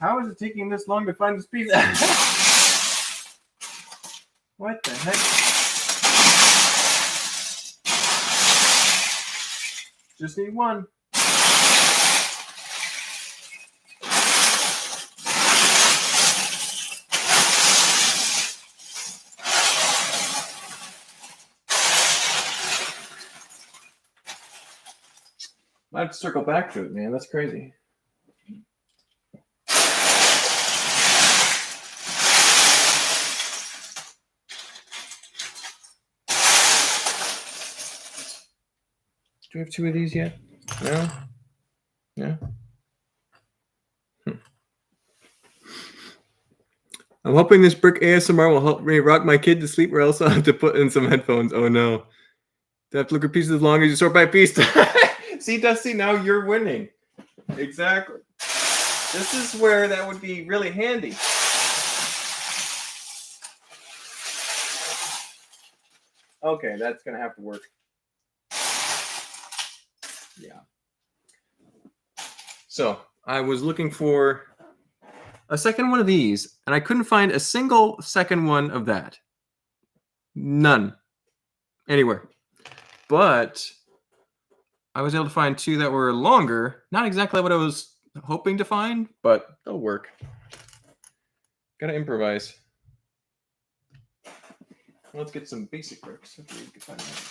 How is it taking this long to find this piece? What the heck? Just need one. I have to circle back to it, man. That's crazy. we have 2 of these yet? No? Yeah. I'm hoping this brick ASMR will help me rock my kid to sleep, or else I'll have to put in some headphones. Oh no. They have to look at pieces as long as you sort by piece. See, Dusty, now you're winning. Exactly. This is where that would be really handy. Okay, that's going to have to work. Yeah. So, I was looking for a second one of these, and I couldn't find a single second one of that. None. Anywhere. But I was able to find 2 that were longer. Not exactly what I was hoping to find, but they'll work. Gotta improvise. Let's get some basic bricks. Hopefully we can find that.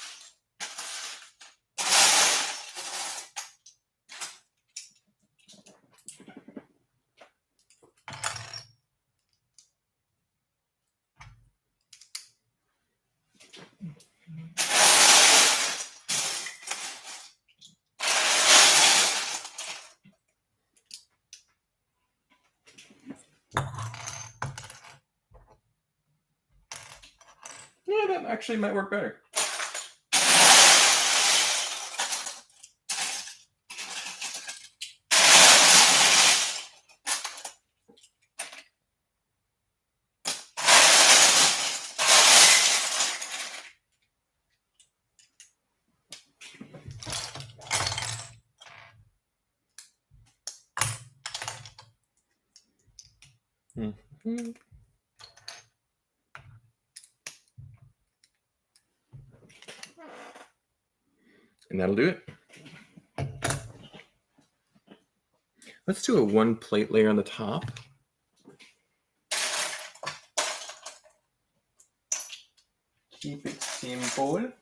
Yeah, that actually might work better. Mm-hmm. And that'll do it. Let's do a 1 plate layer on the top. Keep it simple. There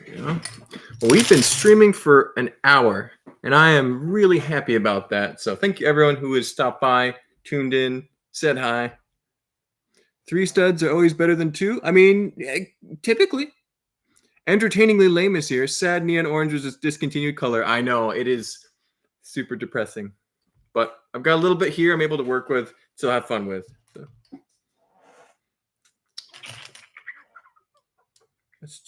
you go. Well, we've been streaming for an hour, and I am really happy about that. So thank you everyone who has stopped by, tuned in, said hi. 3 studs are always better than 2. I mean, typically. Entertainingly lame is here. Sad neon orange is a discontinued color. I know, it is super depressing. But I've got a little bit here I'm able to work with, so have fun with. So. Let's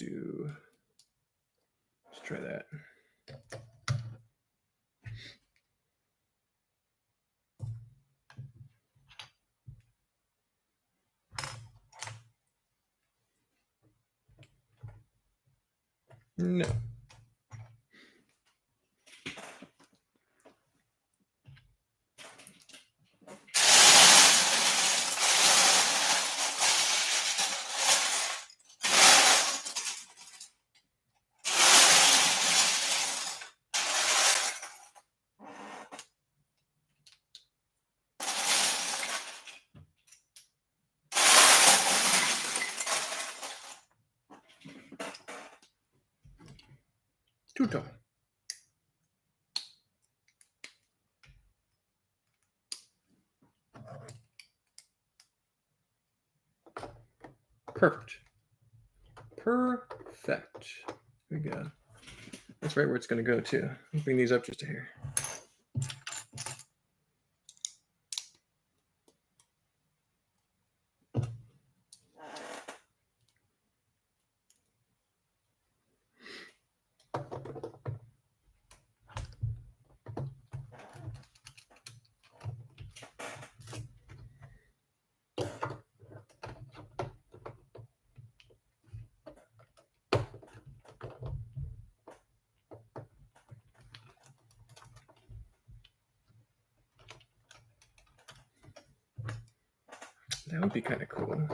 try that. No. Too tall. Perfect. Perfect. Here we go. That's right where it's going to go too. I'll bring these up just a hair. That would be kind of cool.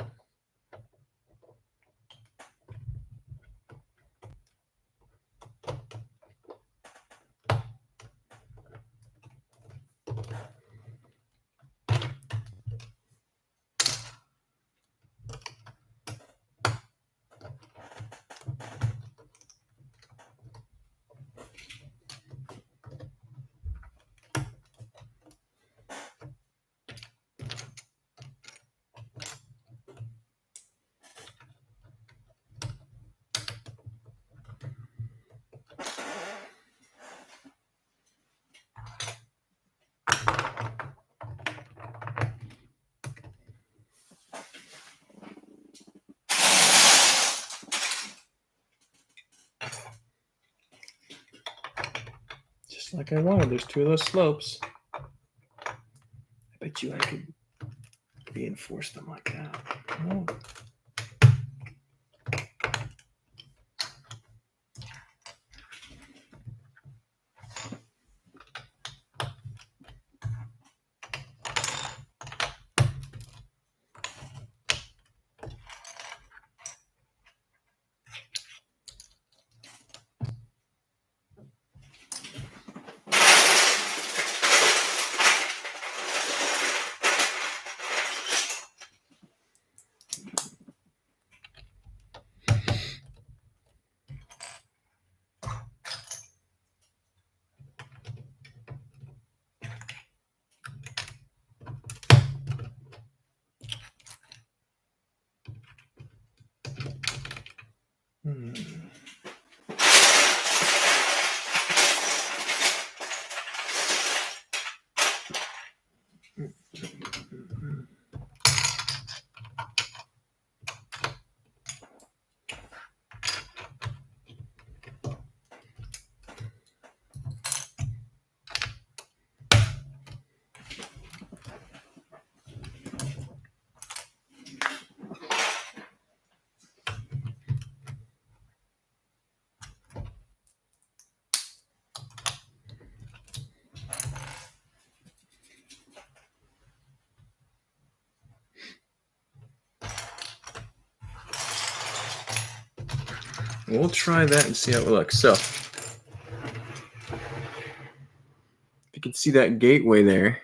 like I wanted. There's 2 of those slopes. I bet you I could reinforce them like that. Oh. We'll try that and see how it looks. So, if you can see that gateway there,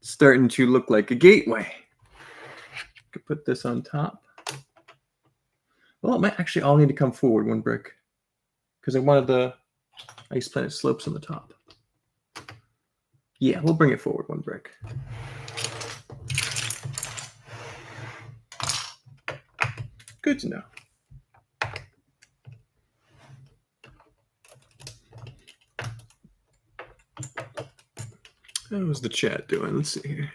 it's starting to look like a gateway. Could put this on top. Well, it might actually all need to come forward 1 brick because I wanted the ice planet slopes on the top. Yeah, we'll bring it forward 1 brick. Good to know. How's the chat doing? Let's see here.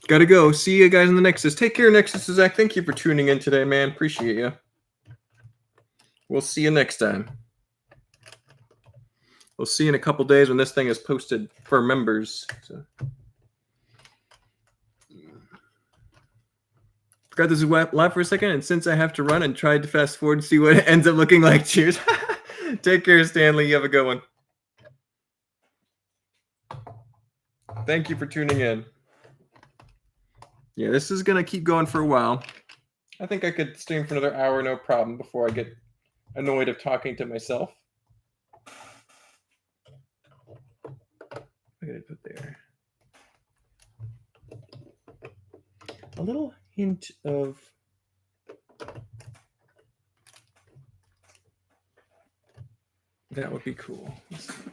Gotta go. See you guys in the Nexus. Take care, Nexus. Zach, thank you for tuning in today, man. Appreciate you. We'll see you next time. We'll see you in a couple days when this thing is posted for members. So. Forgot this is live for a second, and since I have to run and tried to fast forward and see what it ends up looking like, cheers. Take care, Stanley. You have a good one. Thank you for tuning in. Yeah, this is going to keep going for a while. I think I could stream for another hour, no problem, before I get annoyed of talking to myself. What did I put there? A little hint of that would be cool. Let's see.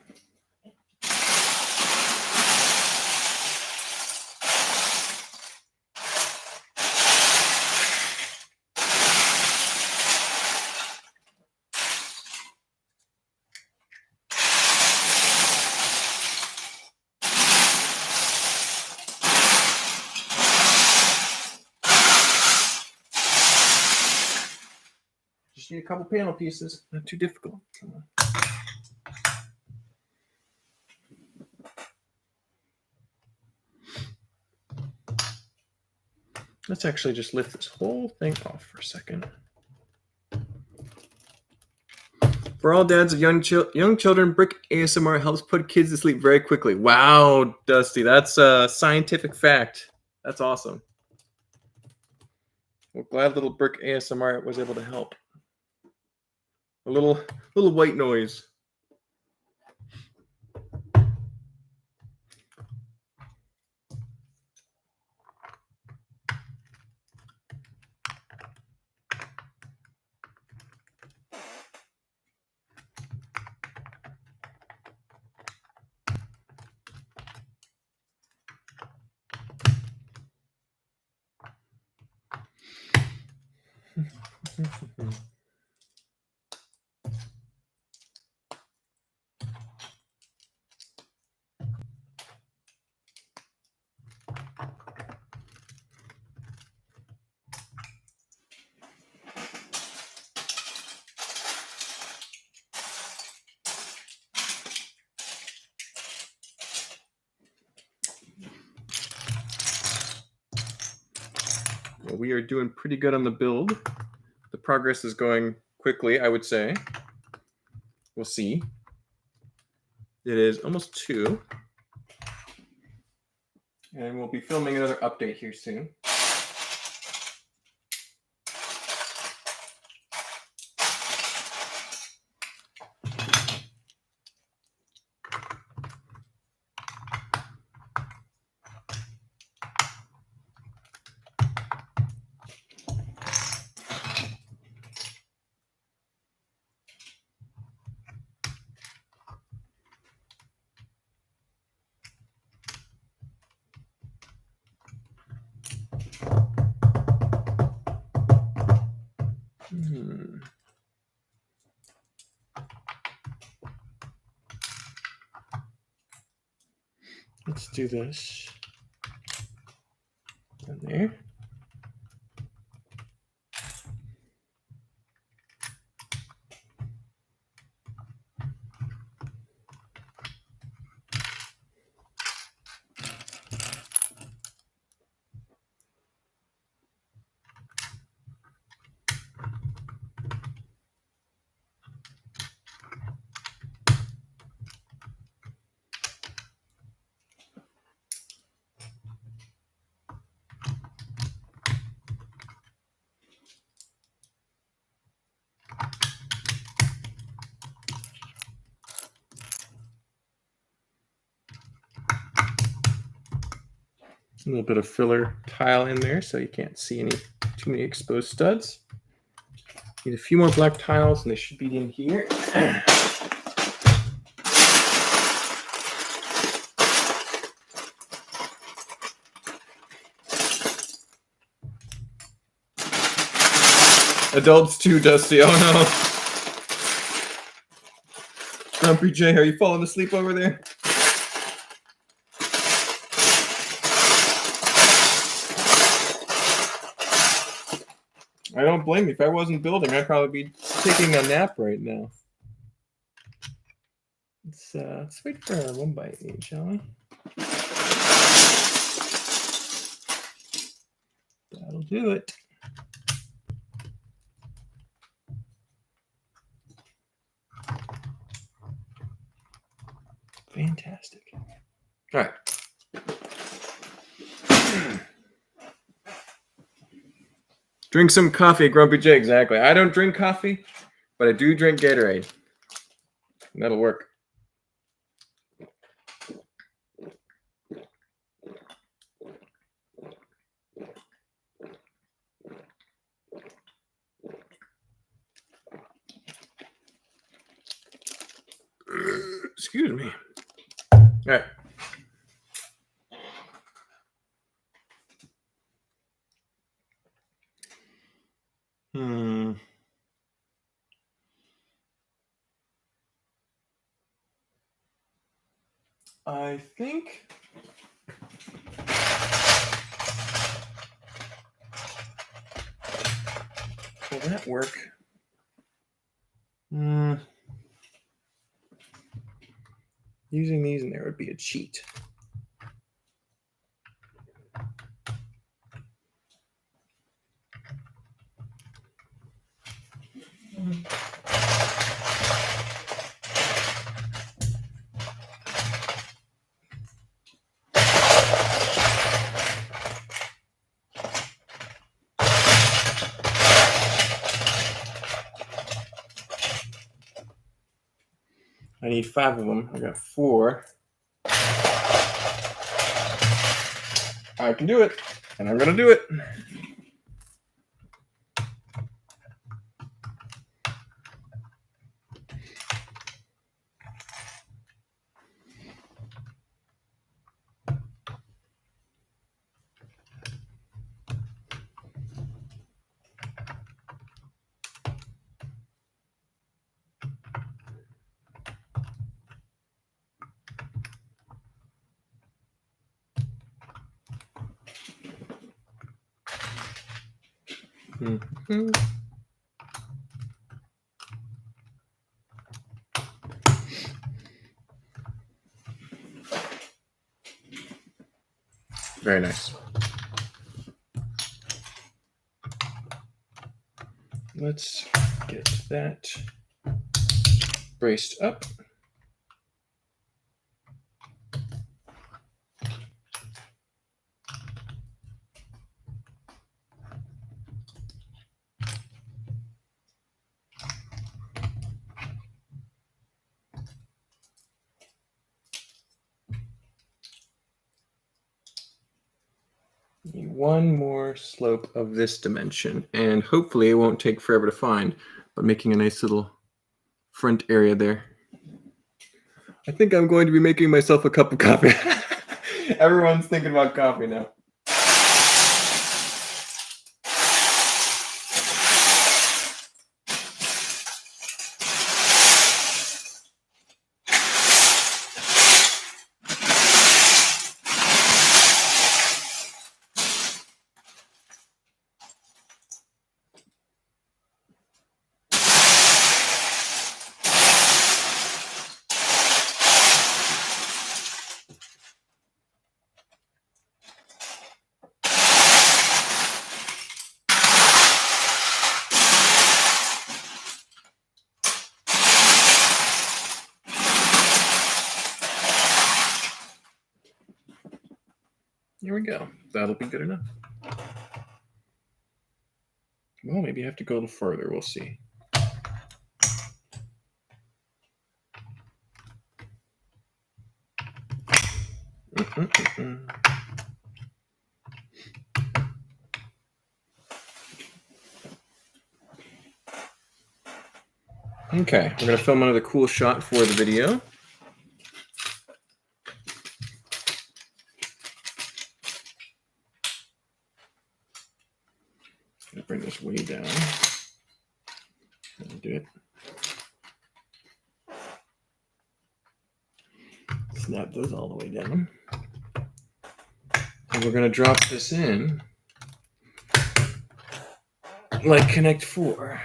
Just need a couple panel pieces. Not too difficult. Come on. Let's actually just lift this whole thing off for a second. For all dads of young children, brick ASMR helps put kids to sleep very quickly. Wow, Dusty, that's a scientific fact. That's awesome. Well, glad little brick ASMR was able to help. A little white noise. Well, we are doing pretty good on the build. The progress is going quickly, I would say. We'll see. It is almost 2. And we'll be filming another update here soon. Let's do this. Down there. A little bit of filler tile in there so you can't see too many exposed studs. Need a few more black tiles and they should be in here. Adults too, Dusty. Oh no. Grumpy J, are you falling asleep over there? I don't blame you. If I wasn't building, I'd probably be taking a nap right now. Let's wait for our 1x8, shall we? That'll do it. Fantastic. All right. Drink some coffee, Grumpy J. Exactly. I don't drink coffee, but I do drink Gatorade. And that'll work. Excuse me. All right. I think will that work? Using these in there would be a cheat. I need 5 of them. I got 4. I can do it, and I'm going to do it. Mm-hmm. Very nice. let's get that braced up. Need one more slope of this dimension, and hopefully it won't take forever to find, but making a nice little front area there. I think I'm going to be making myself a cup of coffee. Everyone's thinking about coffee now. Here we go. That'll be good enough. Well, maybe I have to go a little further. We'll see. Okay, we're going to film another cool shot for the video. Bring this way down. Do it. Snap those all the way down. And we're going to drop this in like Connect 4.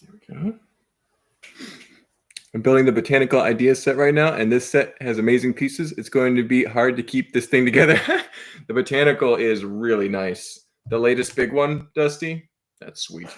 There we go. I'm building the botanical ideas set right now, and this set has amazing pieces. It's going to be hard to keep this thing together. The botanical is really nice. The latest big one, Dusty, that's sweet.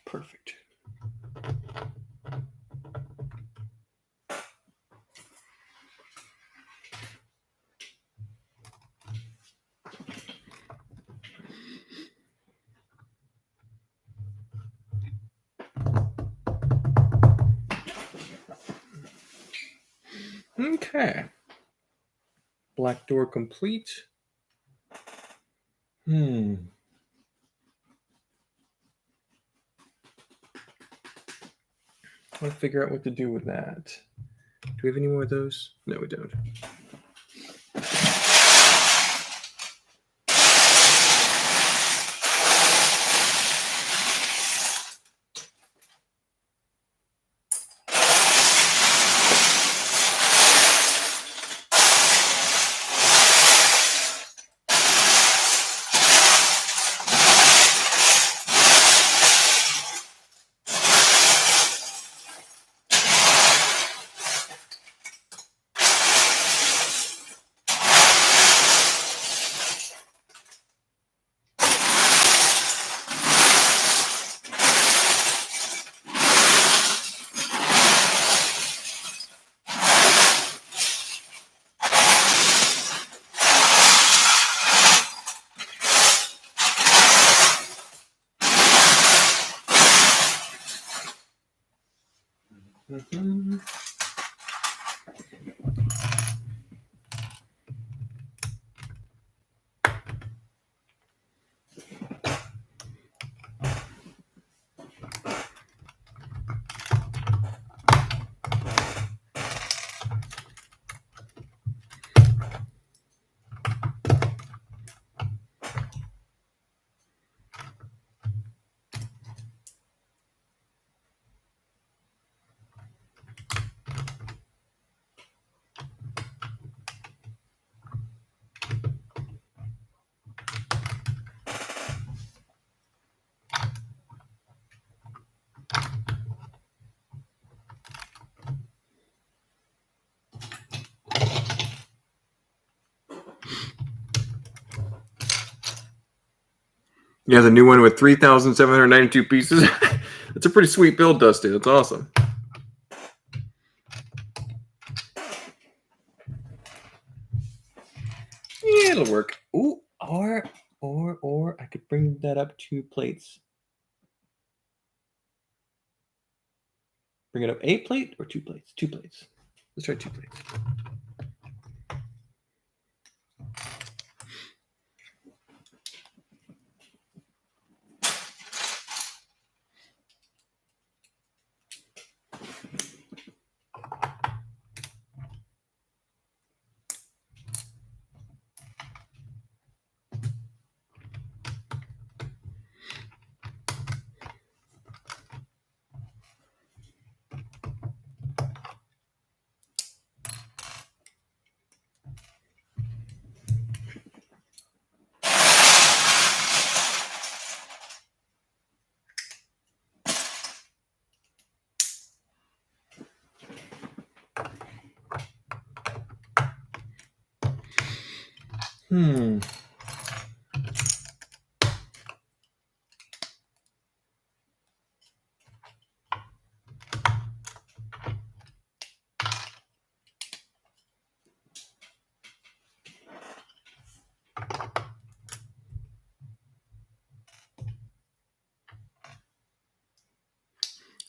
Perfect. Okay. Black door complete. I want to figure out what to do with that. Do we have any more of those? No, we don't. Mm-hmm. Yeah, the new one with 3,792 pieces. That's a pretty sweet build, Dusty. That's awesome. Yeah, it'll work. Ooh, or I could bring that up 2 plates. Bring it up 8 plate or 2 plates? 2 plates. Let's try 2 plates.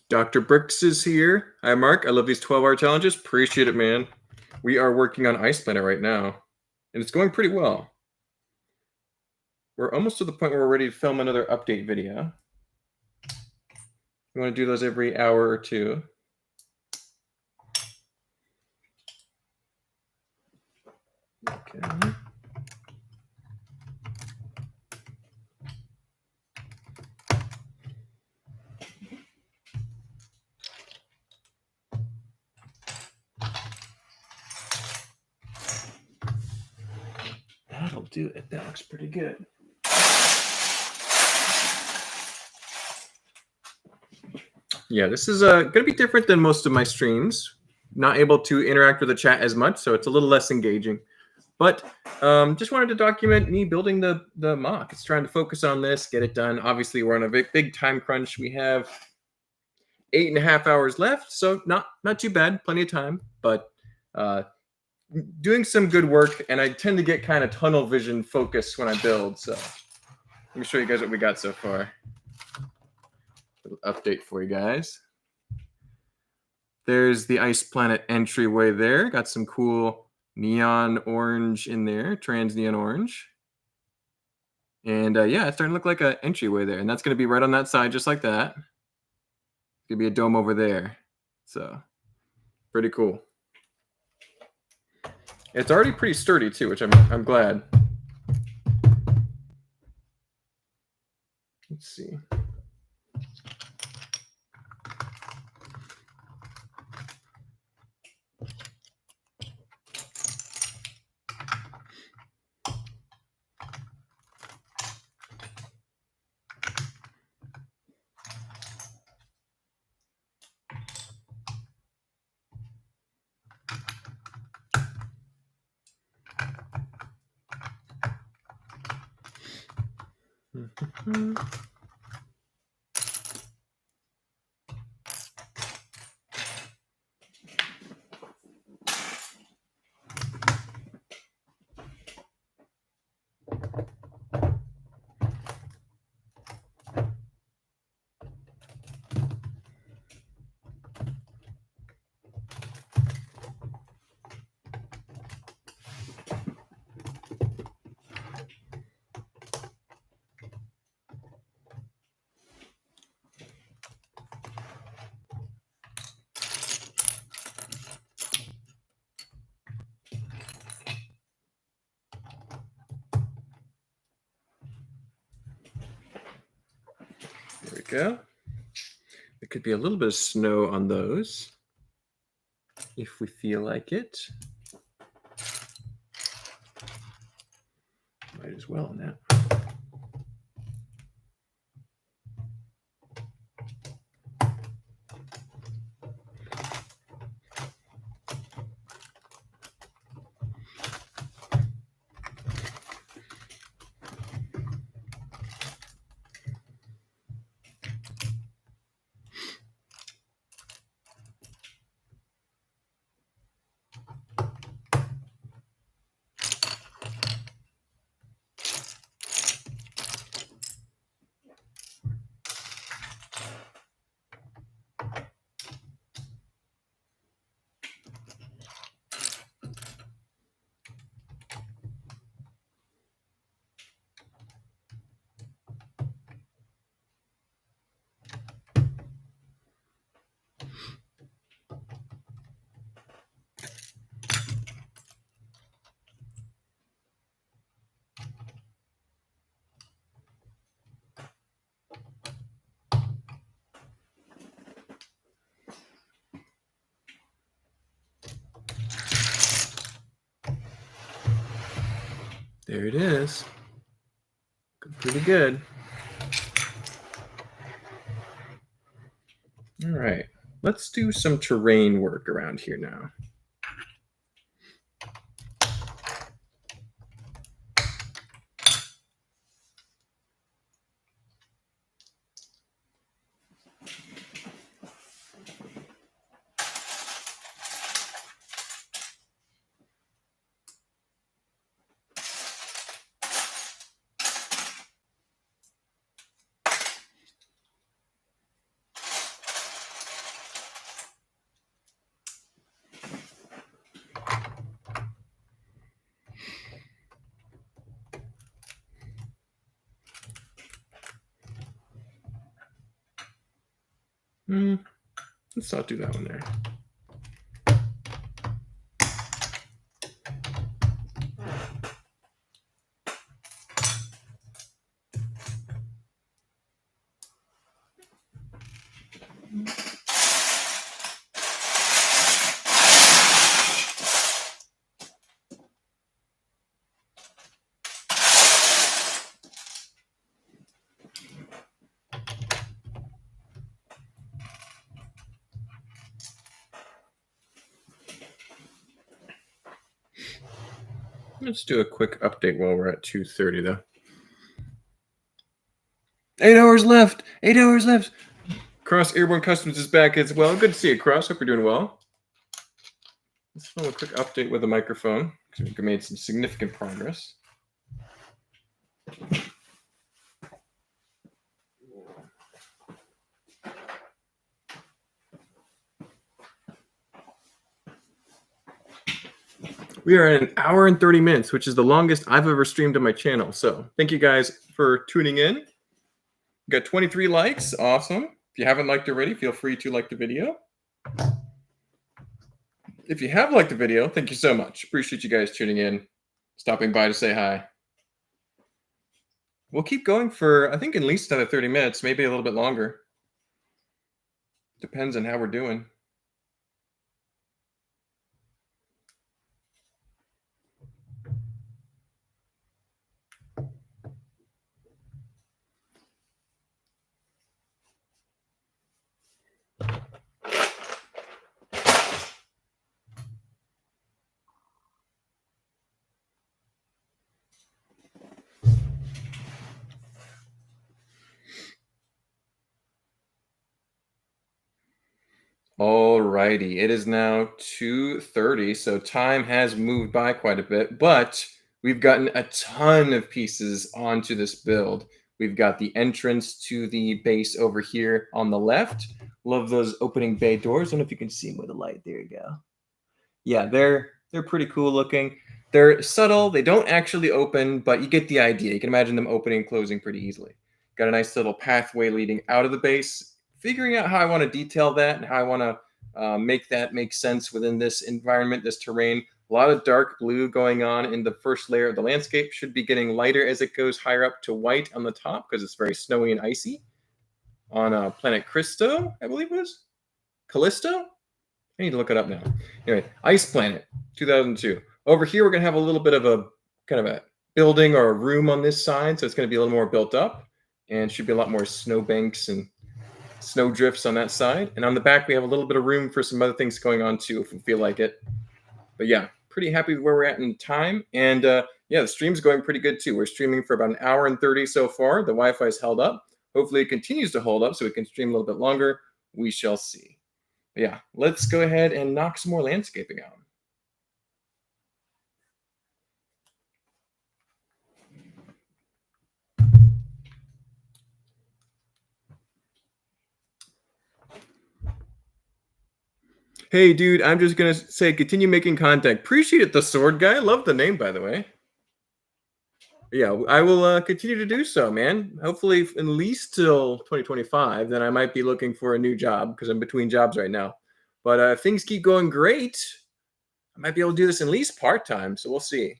Dr. Brooks is here. Hi, Mark. I love these 12-hour challenges. Appreciate it, man. We are working on Ice Planet right now, and it's going pretty well. We're almost to the point where we're ready to film another update video. We want to do those every hour or 2. Okay. That'll do it. That looks pretty good. Yeah, this is going to be different than most of my streams. Not able to interact with the chat as much, so it's a little less engaging. But just wanted to document me building the MOC. It's trying to focus on this, get it done. Obviously, we're on a big time crunch. We have 8.5 hours left, so not too bad. Plenty of time, but doing some good work. And I tend to get kind of tunnel vision focused when I build. So let me show you guys what we got so far. Little update for you guys. There's the Ice Planet entryway there. Got some cool neon orange in there, trans neon orange. And yeah, it's starting to look like an entryway there. And that's going to be right on that side, just like that. It's going to be a dome over there. So pretty cool. It's already pretty sturdy too, which I'm glad. Let's see. go. There could be a little bit of snow on those if we feel like it. Might as well now. There it is. Pretty good. All right, let's do some terrain work around here now. Let's not do that one there. Let's do a quick update while we're at 2:30 though. 8 hours left. 8 hours left. Cross Airborne Customs is back as well. Good to see you, Cross. Hope you're doing well. Let's film a quick update with the microphone because we made some significant progress. We are at 1 hour and 30 minutes, which is the longest I've ever streamed on my channel. So thank you guys for tuning in. We got 23 likes. Awesome. If you haven't liked already, feel free to like the video. If you have liked the video, thank you so much. Appreciate you guys tuning in, stopping by to say hi. We'll keep going for, I think, at least another 30 minutes, maybe a little bit longer. Depends on how we're doing. Alrighty, it is now 2:30, so time has moved by quite a bit, but we've gotten a ton of pieces onto this build. We've got the entrance to the base over here on the left. Love those opening bay doors. I don't know if you can see them with the light. There you go. Yeah, they're pretty cool looking. They're subtle. They don't actually open, but you get the idea. You can imagine them opening and closing pretty easily. Got a nice little pathway leading out of the base. Figuring out how I want to detail that and how I want to make that make sense within this environment, this terrain. A lot of dark blue going on in the first layer of the landscape. Should be getting lighter as it goes higher up to white on the top because it's very snowy and icy. on planet Cristo, I believe it was. Callisto? I need to look it up now. Anyway, Ice Planet, 2002. Over here, we're going to have a little bit of a kind of a building or a room on this side, so it's going to be a little more built up, and should be a lot more snowbanks and snow drifts on that side. And on the back, we have a little bit of room for some other things going on too, if we feel like it. But yeah, pretty happy with where we're at in time. And yeah, the stream's going pretty good too. We're streaming for about an hour and 30 so far. The Wi-Fi is held up. Hopefully it continues to hold up so we can stream a little bit longer. We shall see. But yeah, let's go ahead and knock some more landscaping out. Hey, dude, I'm just going to say continue making content. Appreciate it, the sword guy. Love the name, by the way. Yeah, I will continue to do so, man. Hopefully at least till 2025. Then I might be looking for a new job because I'm between jobs right now. But if things keep going great, I might be able to do this at least part-time. So we'll see.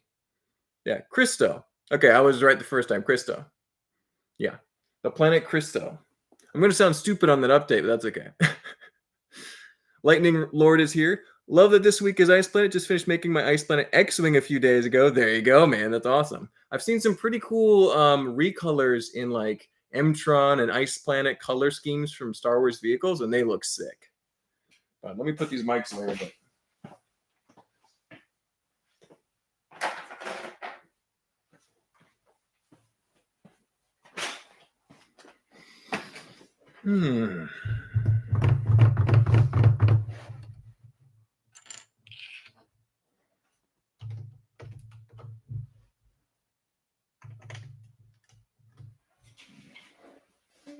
Yeah, Cristo. Okay, I was right the first time. Cristo. Yeah, the planet Cristo. I'm going to sound stupid on that update, but that's okay. Lightning Lord is here. Love that this week is Ice Planet. Just finished making my Ice Planet X-Wing a few days ago. There you go, man. That's awesome. I've seen some pretty cool recolors in like M-Tron and Ice Planet color schemes from Star Wars vehicles, and they look sick. Let me put these mics away a bit.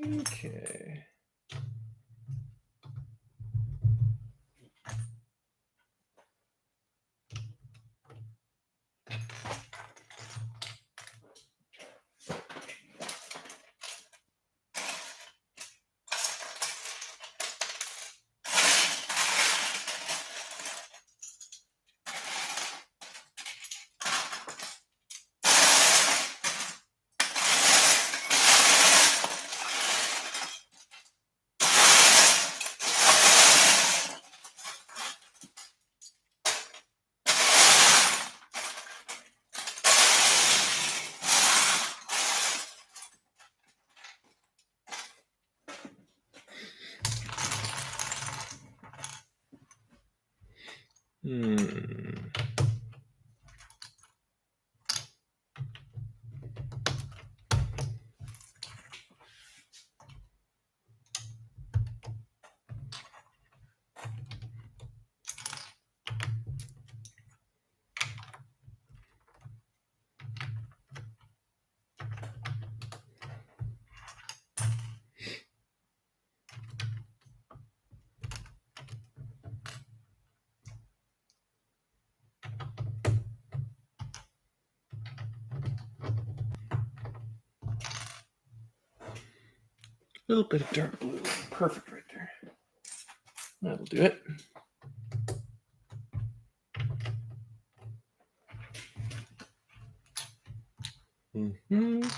Okay. A little bit of dark blue. Perfect right there. That'll do it. Mm-hmm.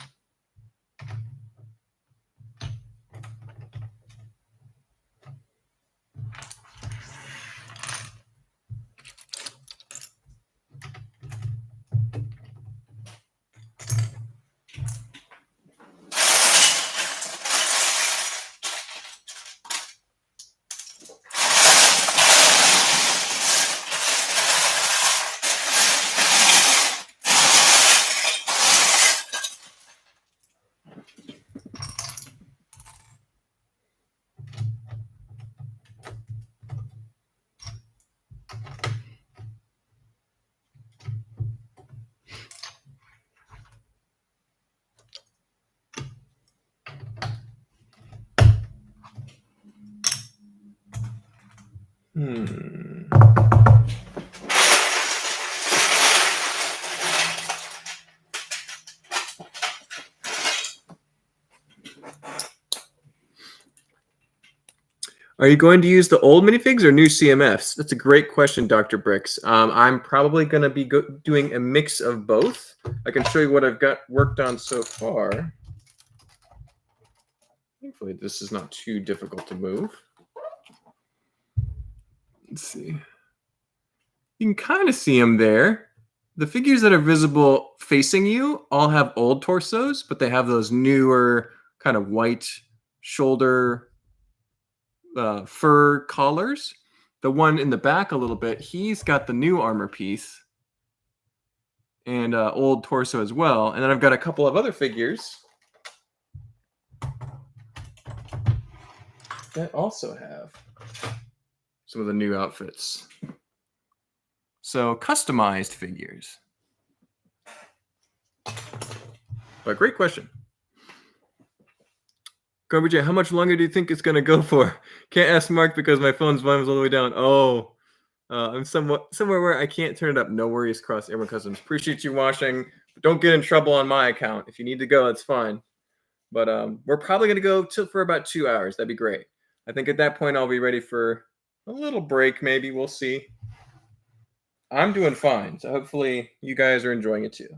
Are you going to use the old minifigs or new CMFs? That's a great question, Dr. Bricks. I'm probably going to be doing a mix of both. I can show you what I've got worked on so far. Hopefully this is not too difficult to move. Let's see. You can kind of see them there. The figures that are visible facing you all have old torsos, but they have those newer kind of white shoulder fur collars. The one in the back a little bit, he's got the new armor piece and old torso as well. And then I've got a couple of other figures that also have some of the new outfits. So customized figures. But great question. Garbage, how much longer do you think it's going to go for? Can't ask Mark because my phone's volume's all the way down. Oh, I'm somewhere where I can't turn it up. No worries, Cross Airman Customs. Appreciate you watching. Don't get in trouble on my account. If you need to go, that's fine. But we're probably going to go for about 2 hours. That'd be great. I think at that point I'll be ready for a little break, maybe. We'll see. I'm doing fine, so hopefully you guys are enjoying it too.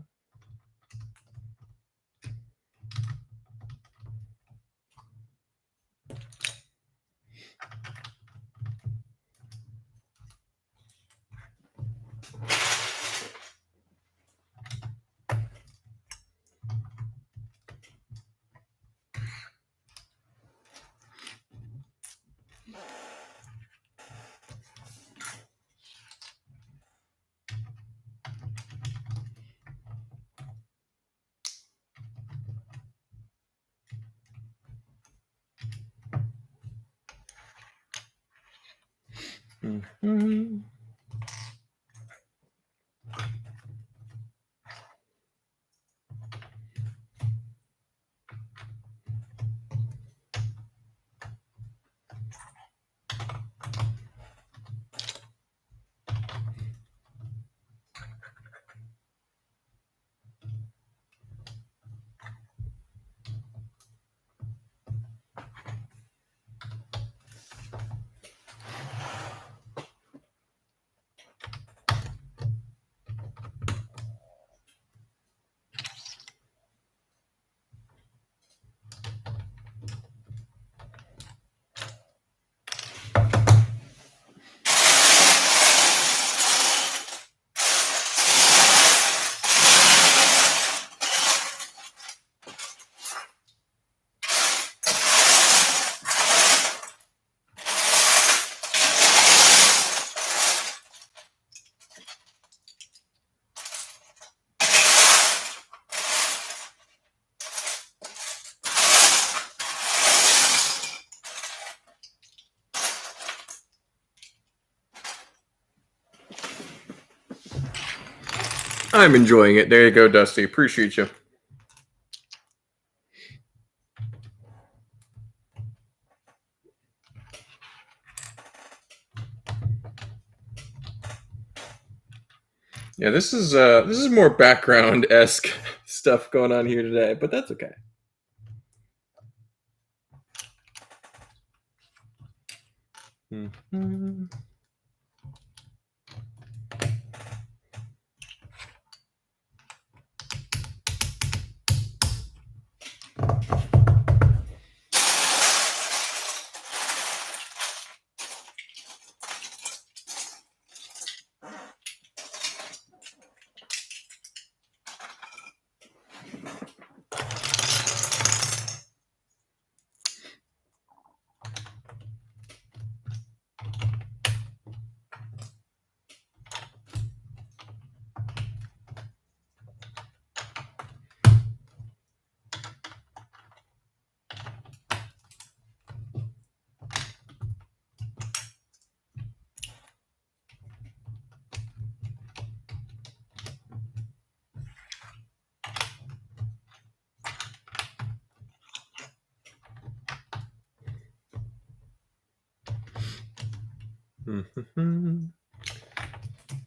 Mm-hmm. I'm enjoying it. There you go, Dusty. Appreciate you. Yeah, this is more background-esque stuff going on here today, but that's okay. Mm-hmm.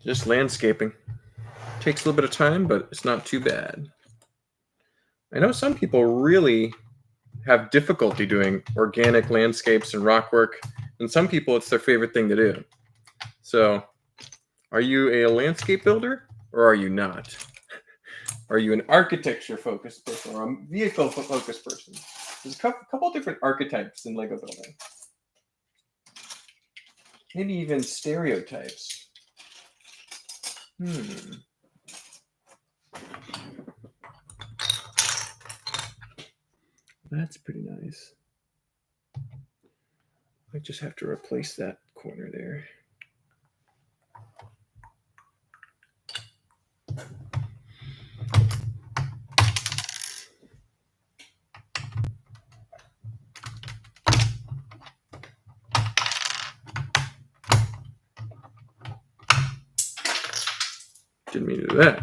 Just landscaping. Takes a little bit of time, but it's not too bad. I know some people really have difficulty doing organic landscapes and rock work, and some people it's their favorite thing to do. So, are you a landscape builder or are you not? Are you an architecture focused person or a vehicle focused person? There's a couple different archetypes in Lego building. Maybe even stereotypes. That's pretty nice. I just have to replace that corner there. Didn't mean to do that.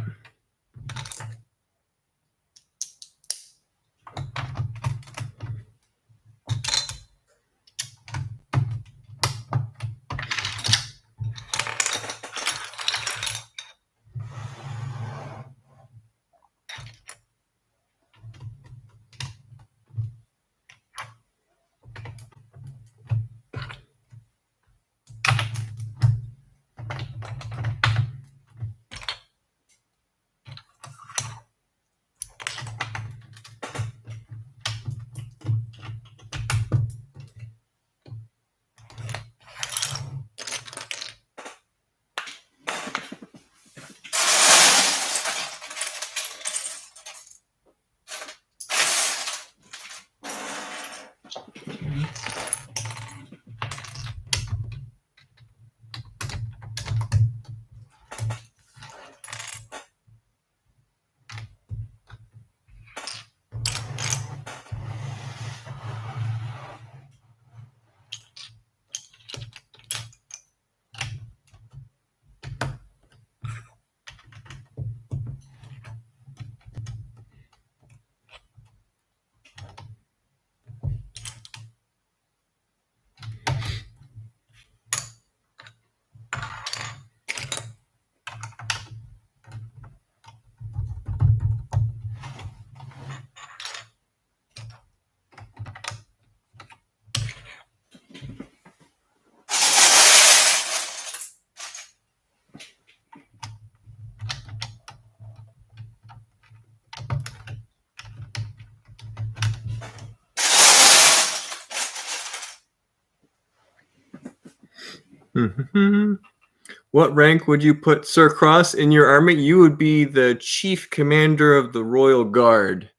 What rank would you put Sir Cross in your army? You would be the chief commander of the Royal Guard.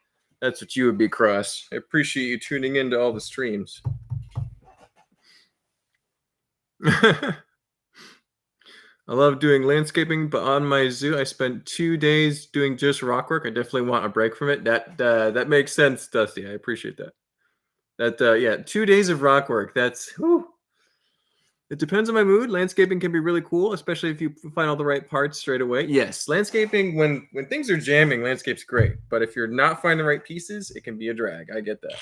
That's what you would be, Cross. I appreciate you tuning into all the streams. I love doing landscaping, but on my zoo, I spent 2 days doing just rock work. I definitely want a break from it. That makes sense, Dusty. I appreciate that. Yeah, 2 days of rock work. That's whew. It depends on my mood. Landscaping can be really cool, especially if you find all the right parts straight away. Yes, landscaping, when things are jamming, landscape's great. But if you're not finding the right pieces, it can be a drag. I get that.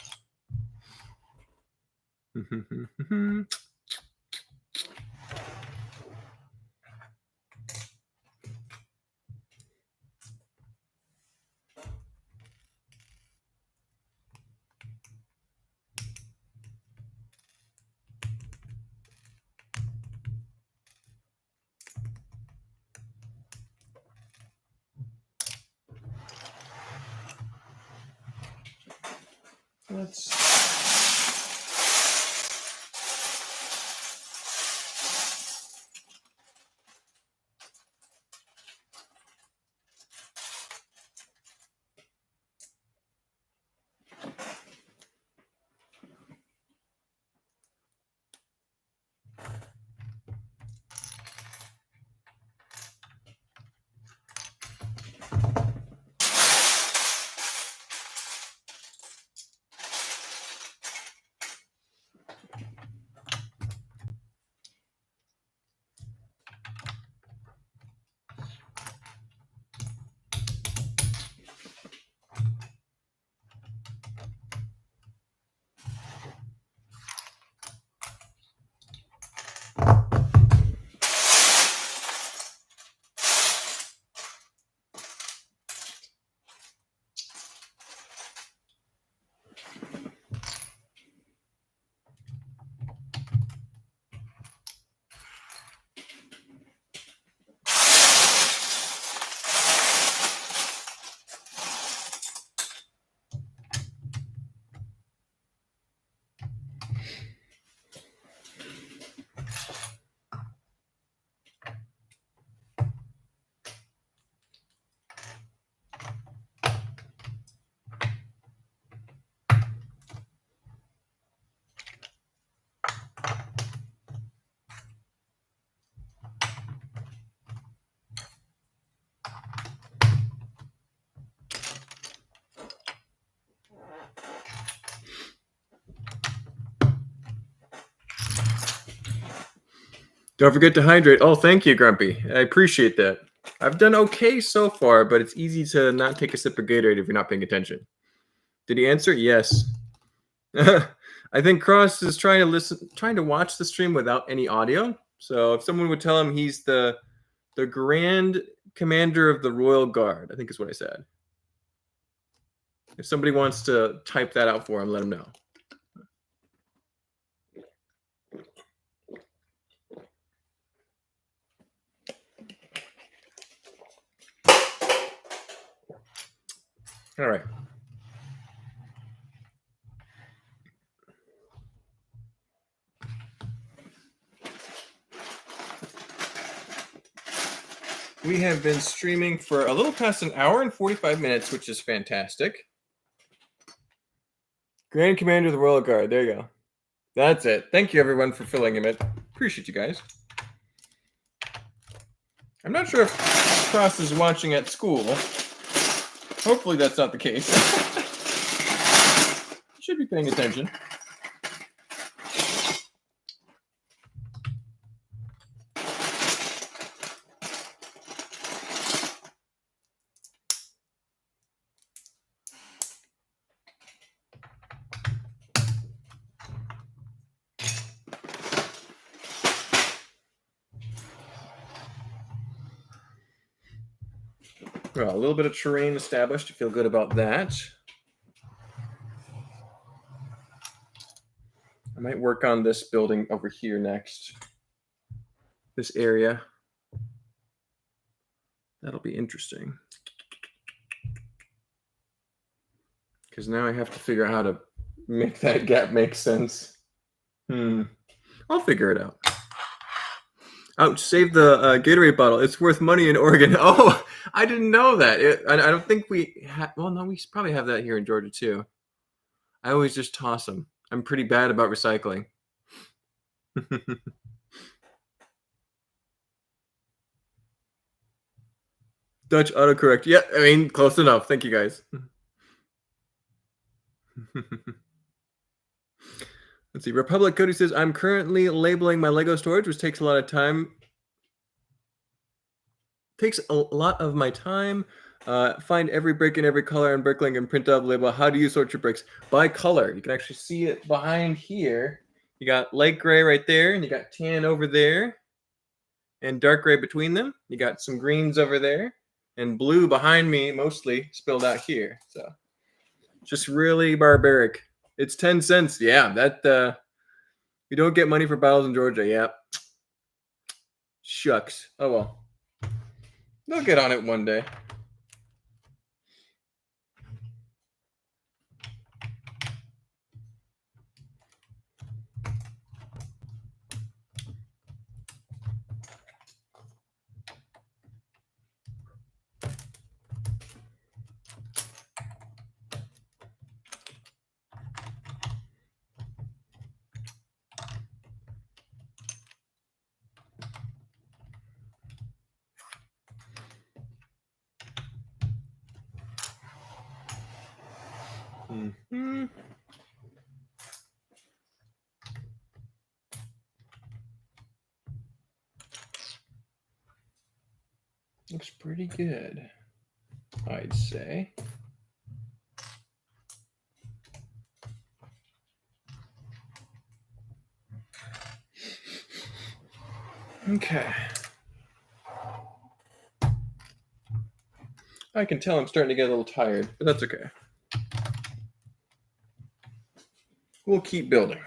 Don't forget to hydrate. Oh, thank you, Grumpy. I appreciate that. I've done okay so far, but it's easy to not take a sip of Gatorade if you're not paying attention. Did he answer? Yes. I think Cross is trying to watch the stream without any audio. So if someone would tell him he's the Grand Commander of the Royal Guard, I think is what I said. If somebody wants to type that out for him, let him know. All right. We have been streaming for a little past an hour and 45 minutes, which is fantastic. Grand Commander of the Royal Guard. There you go. That's it. Thank you, everyone, for filling him in. Appreciate you guys. I'm not sure if Cross is watching at school. Hopefully that's not the case. Should be paying attention. Well, a little bit of terrain established. I feel good about that. I might work on this building over here next. This area. That'll be interesting. Because now I have to figure out how to make that gap make sense. I'll figure it out. Ouch, save the Gatorade bottle. It's worth money in Oregon. Oh, I didn't know that. I don't think we have... Well, no, we probably have that here in Georgia, too. I always just toss them. I'm pretty bad about recycling. Dutch autocorrect. Yeah, I mean, close enough. Thank you, guys. Let's see. Republic Cody says, I'm currently labeling my Lego storage, which takes a lot of time. Takes a lot of my time. Find every brick in every color and bricklink and print up label. How do you sort your bricks? By color. You can actually see it behind here. You got light gray right there, and you got tan over there, and dark gray between them. You got some greens over there, and blue behind me, mostly spilled out here. So just really barbaric. It's 10 cents. Yeah, that you don't get money for bottles in Georgia. Yeah. Shucks. Oh well. They'll get on it one day. Looks pretty good, I'd say. Okay. I can tell I'm starting to get a little tired, but that's okay. We'll keep building.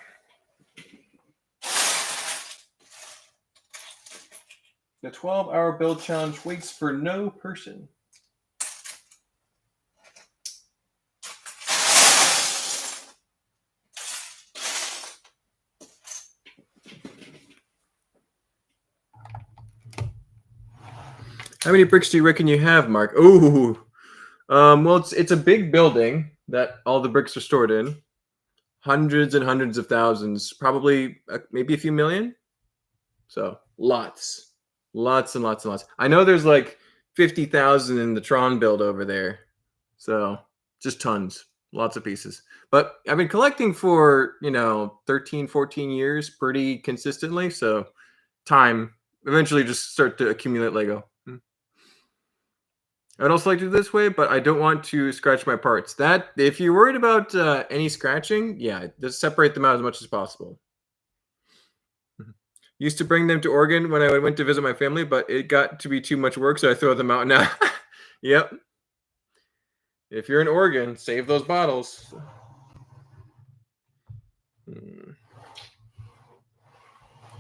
The 12-hour build challenge waits for no person. How many bricks do you reckon you have, Mark? Ooh. Well, it's a big building that all the bricks are stored in. Hundreds and hundreds of thousands, probably maybe a few million. So lots. Lots and lots and lots. I know there's like 50,000 in the Tron build over there. So just tons. Lots of pieces. But I've been collecting for, 13, 14 years pretty consistently. So time, eventually just start to accumulate Lego. I'd also like to do this way, but I don't want to scratch my parts. That if you're worried about any scratching, yeah, just separate them out as much as possible. Used to bring them to Oregon when I went to visit my family, but it got to be too much work, so I throw them out now. Yep. If you're in Oregon, save those bottles.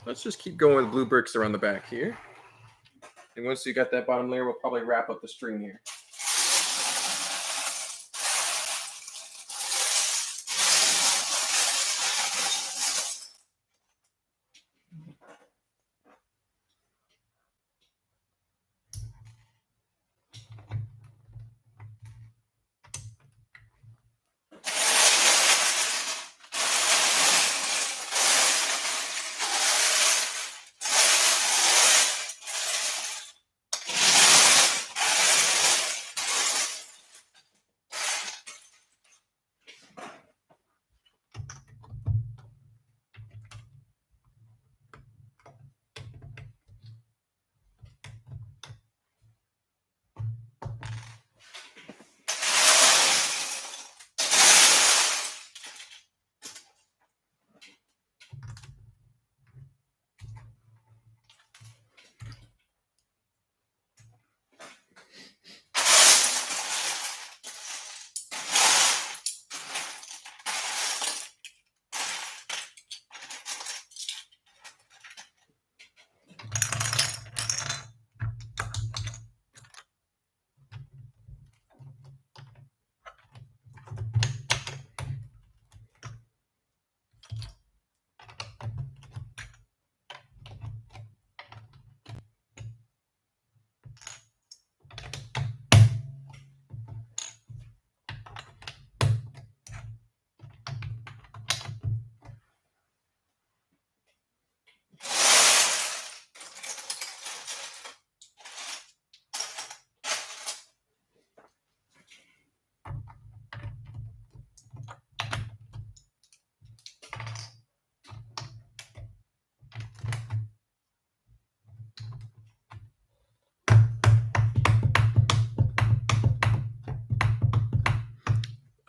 Let's just keep going with blue bricks around the back here. And once you got that bottom layer, we'll probably wrap up the string here.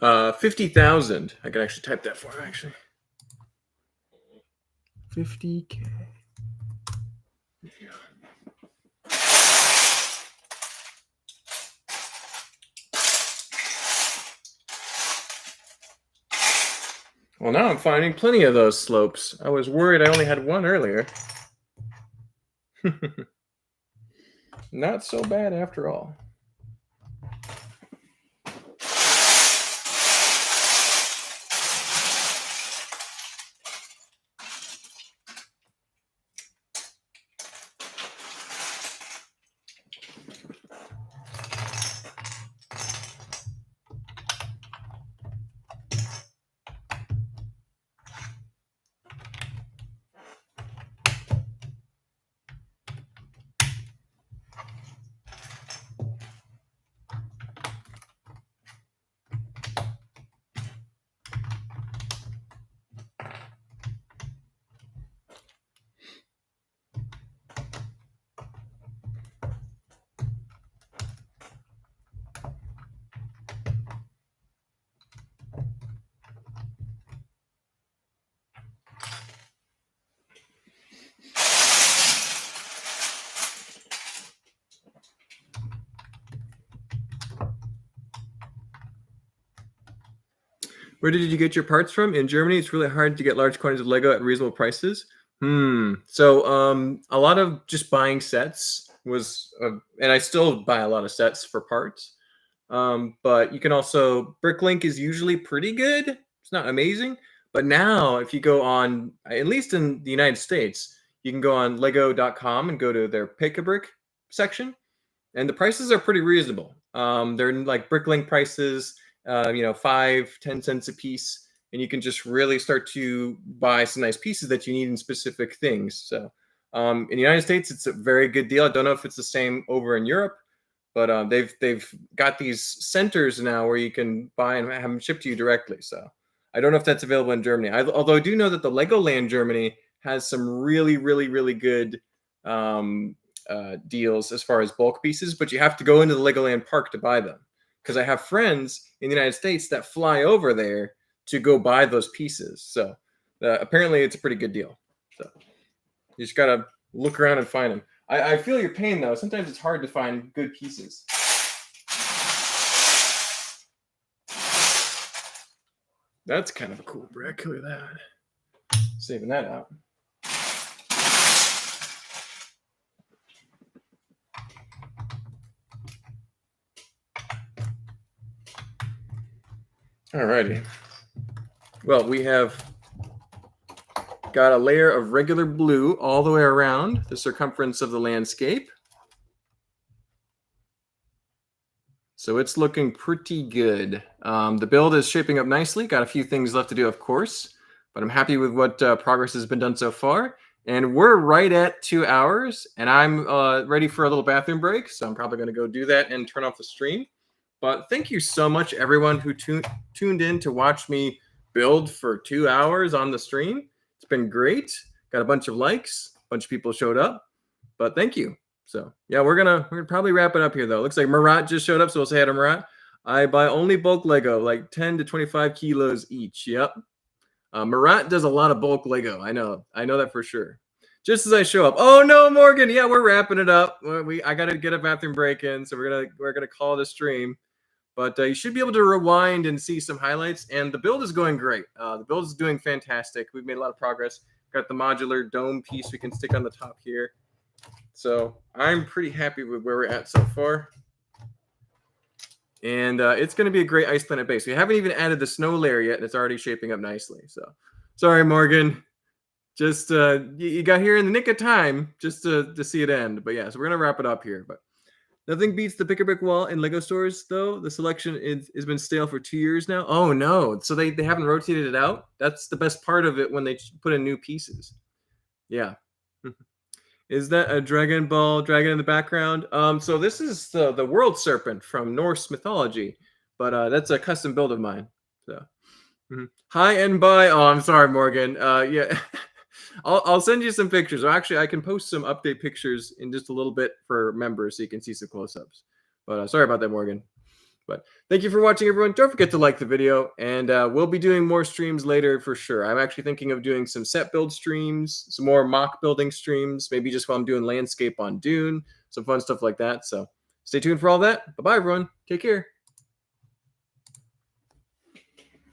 $50,000. I could actually type that for him, actually. 50K. Well, now I'm finding plenty of those slopes. I was worried I only had one earlier. Not so bad after all. Where did you get your parts from? In Germany, it's really hard to get large quantities of Lego at reasonable prices. So a lot of just buying sets was, and I still buy a lot of sets for parts. But you can also, Bricklink is usually pretty good. It's not amazing. But now if you go on, at least in the United States, you can go on lego.com and go to their pick-a-brick section. And the prices are pretty reasonable. They're like Bricklink prices, 5-10 cents a piece, and you can just really start to buy some nice pieces that you need in specific things. So in the United States, it's a very good deal. I don't know if it's the same over in Europe, but they've got these centers now where you can buy and have them shipped to you directly. So I don't know if that's available in Germany. Although I do know that the Legoland Germany has some really, really, really good deals as far as bulk pieces, but you have to go into the Legoland park to buy them. Because I have friends in the United States that fly over there to go buy those pieces. So apparently it's a pretty good deal. So you just gotta look around and find them. I feel your pain though. Sometimes it's hard to find good pieces. That's kind of a cool brick. Look at that. Saving that out. Alrighty. Well, we have got a layer of regular blue all the way around the circumference of the landscape. So it's looking pretty good. The build is shaping up nicely. Got a few things left to do, of course, but I'm happy with what progress has been done so far. And we're right at 2 hours, and I'm ready for a little bathroom break. So I'm probably going to go do that and turn off the stream. But thank you so much, everyone who tuned in to watch me build for 2 hours on the stream. It's been great. Got a bunch of likes. A bunch of people showed up. But thank you. So yeah, we're gonna probably wrap it up here though. Looks like Murat just showed up, so we'll say hi to Murat. I buy only bulk Lego, like 10 to 25 kilos each. Yep. Murat does a lot of bulk Lego. I know that for sure. Just as I show up. Oh no, Morgan. Yeah, we're wrapping it up. I gotta get a bathroom break in, so we're gonna call it a stream. But you should be able to rewind and see some highlights. And the build is going great. The build is doing fantastic. We've made a lot of progress. Got the modular dome piece we can stick on the top here. So I'm pretty happy with where we're at so far. And it's going to be a great Ice Planet base. We haven't even added the snow layer yet, and it's already shaping up nicely. So sorry, Morgan. Just you got here in the nick of time just to see it end. But yeah, so we're going to wrap it up here. But nothing beats the pick-a-brick wall in Lego stores, though. The selection has been stale for 2 years now. Oh, no. So they haven't rotated it out? That's the best part of it when they put in new pieces. Yeah. Is that a Dragon Ball dragon in the background? So this is the world serpent from Norse mythology, but that's a custom build of mine. So, hi and bye. Oh, I'm sorry, Morgan. Yeah, I'll send you some pictures. Or actually, I can post some update pictures in just a little bit for members, so you can see some close-ups. But sorry about that, Morgan. But thank you for watching, everyone. Don't forget to like the video, and we'll be doing more streams later for sure. I'm actually thinking of doing some set build streams, some more mock building streams, maybe just while I'm doing landscape on Dune, some fun stuff like that. So stay tuned for all that. Bye-bye, everyone. Take care.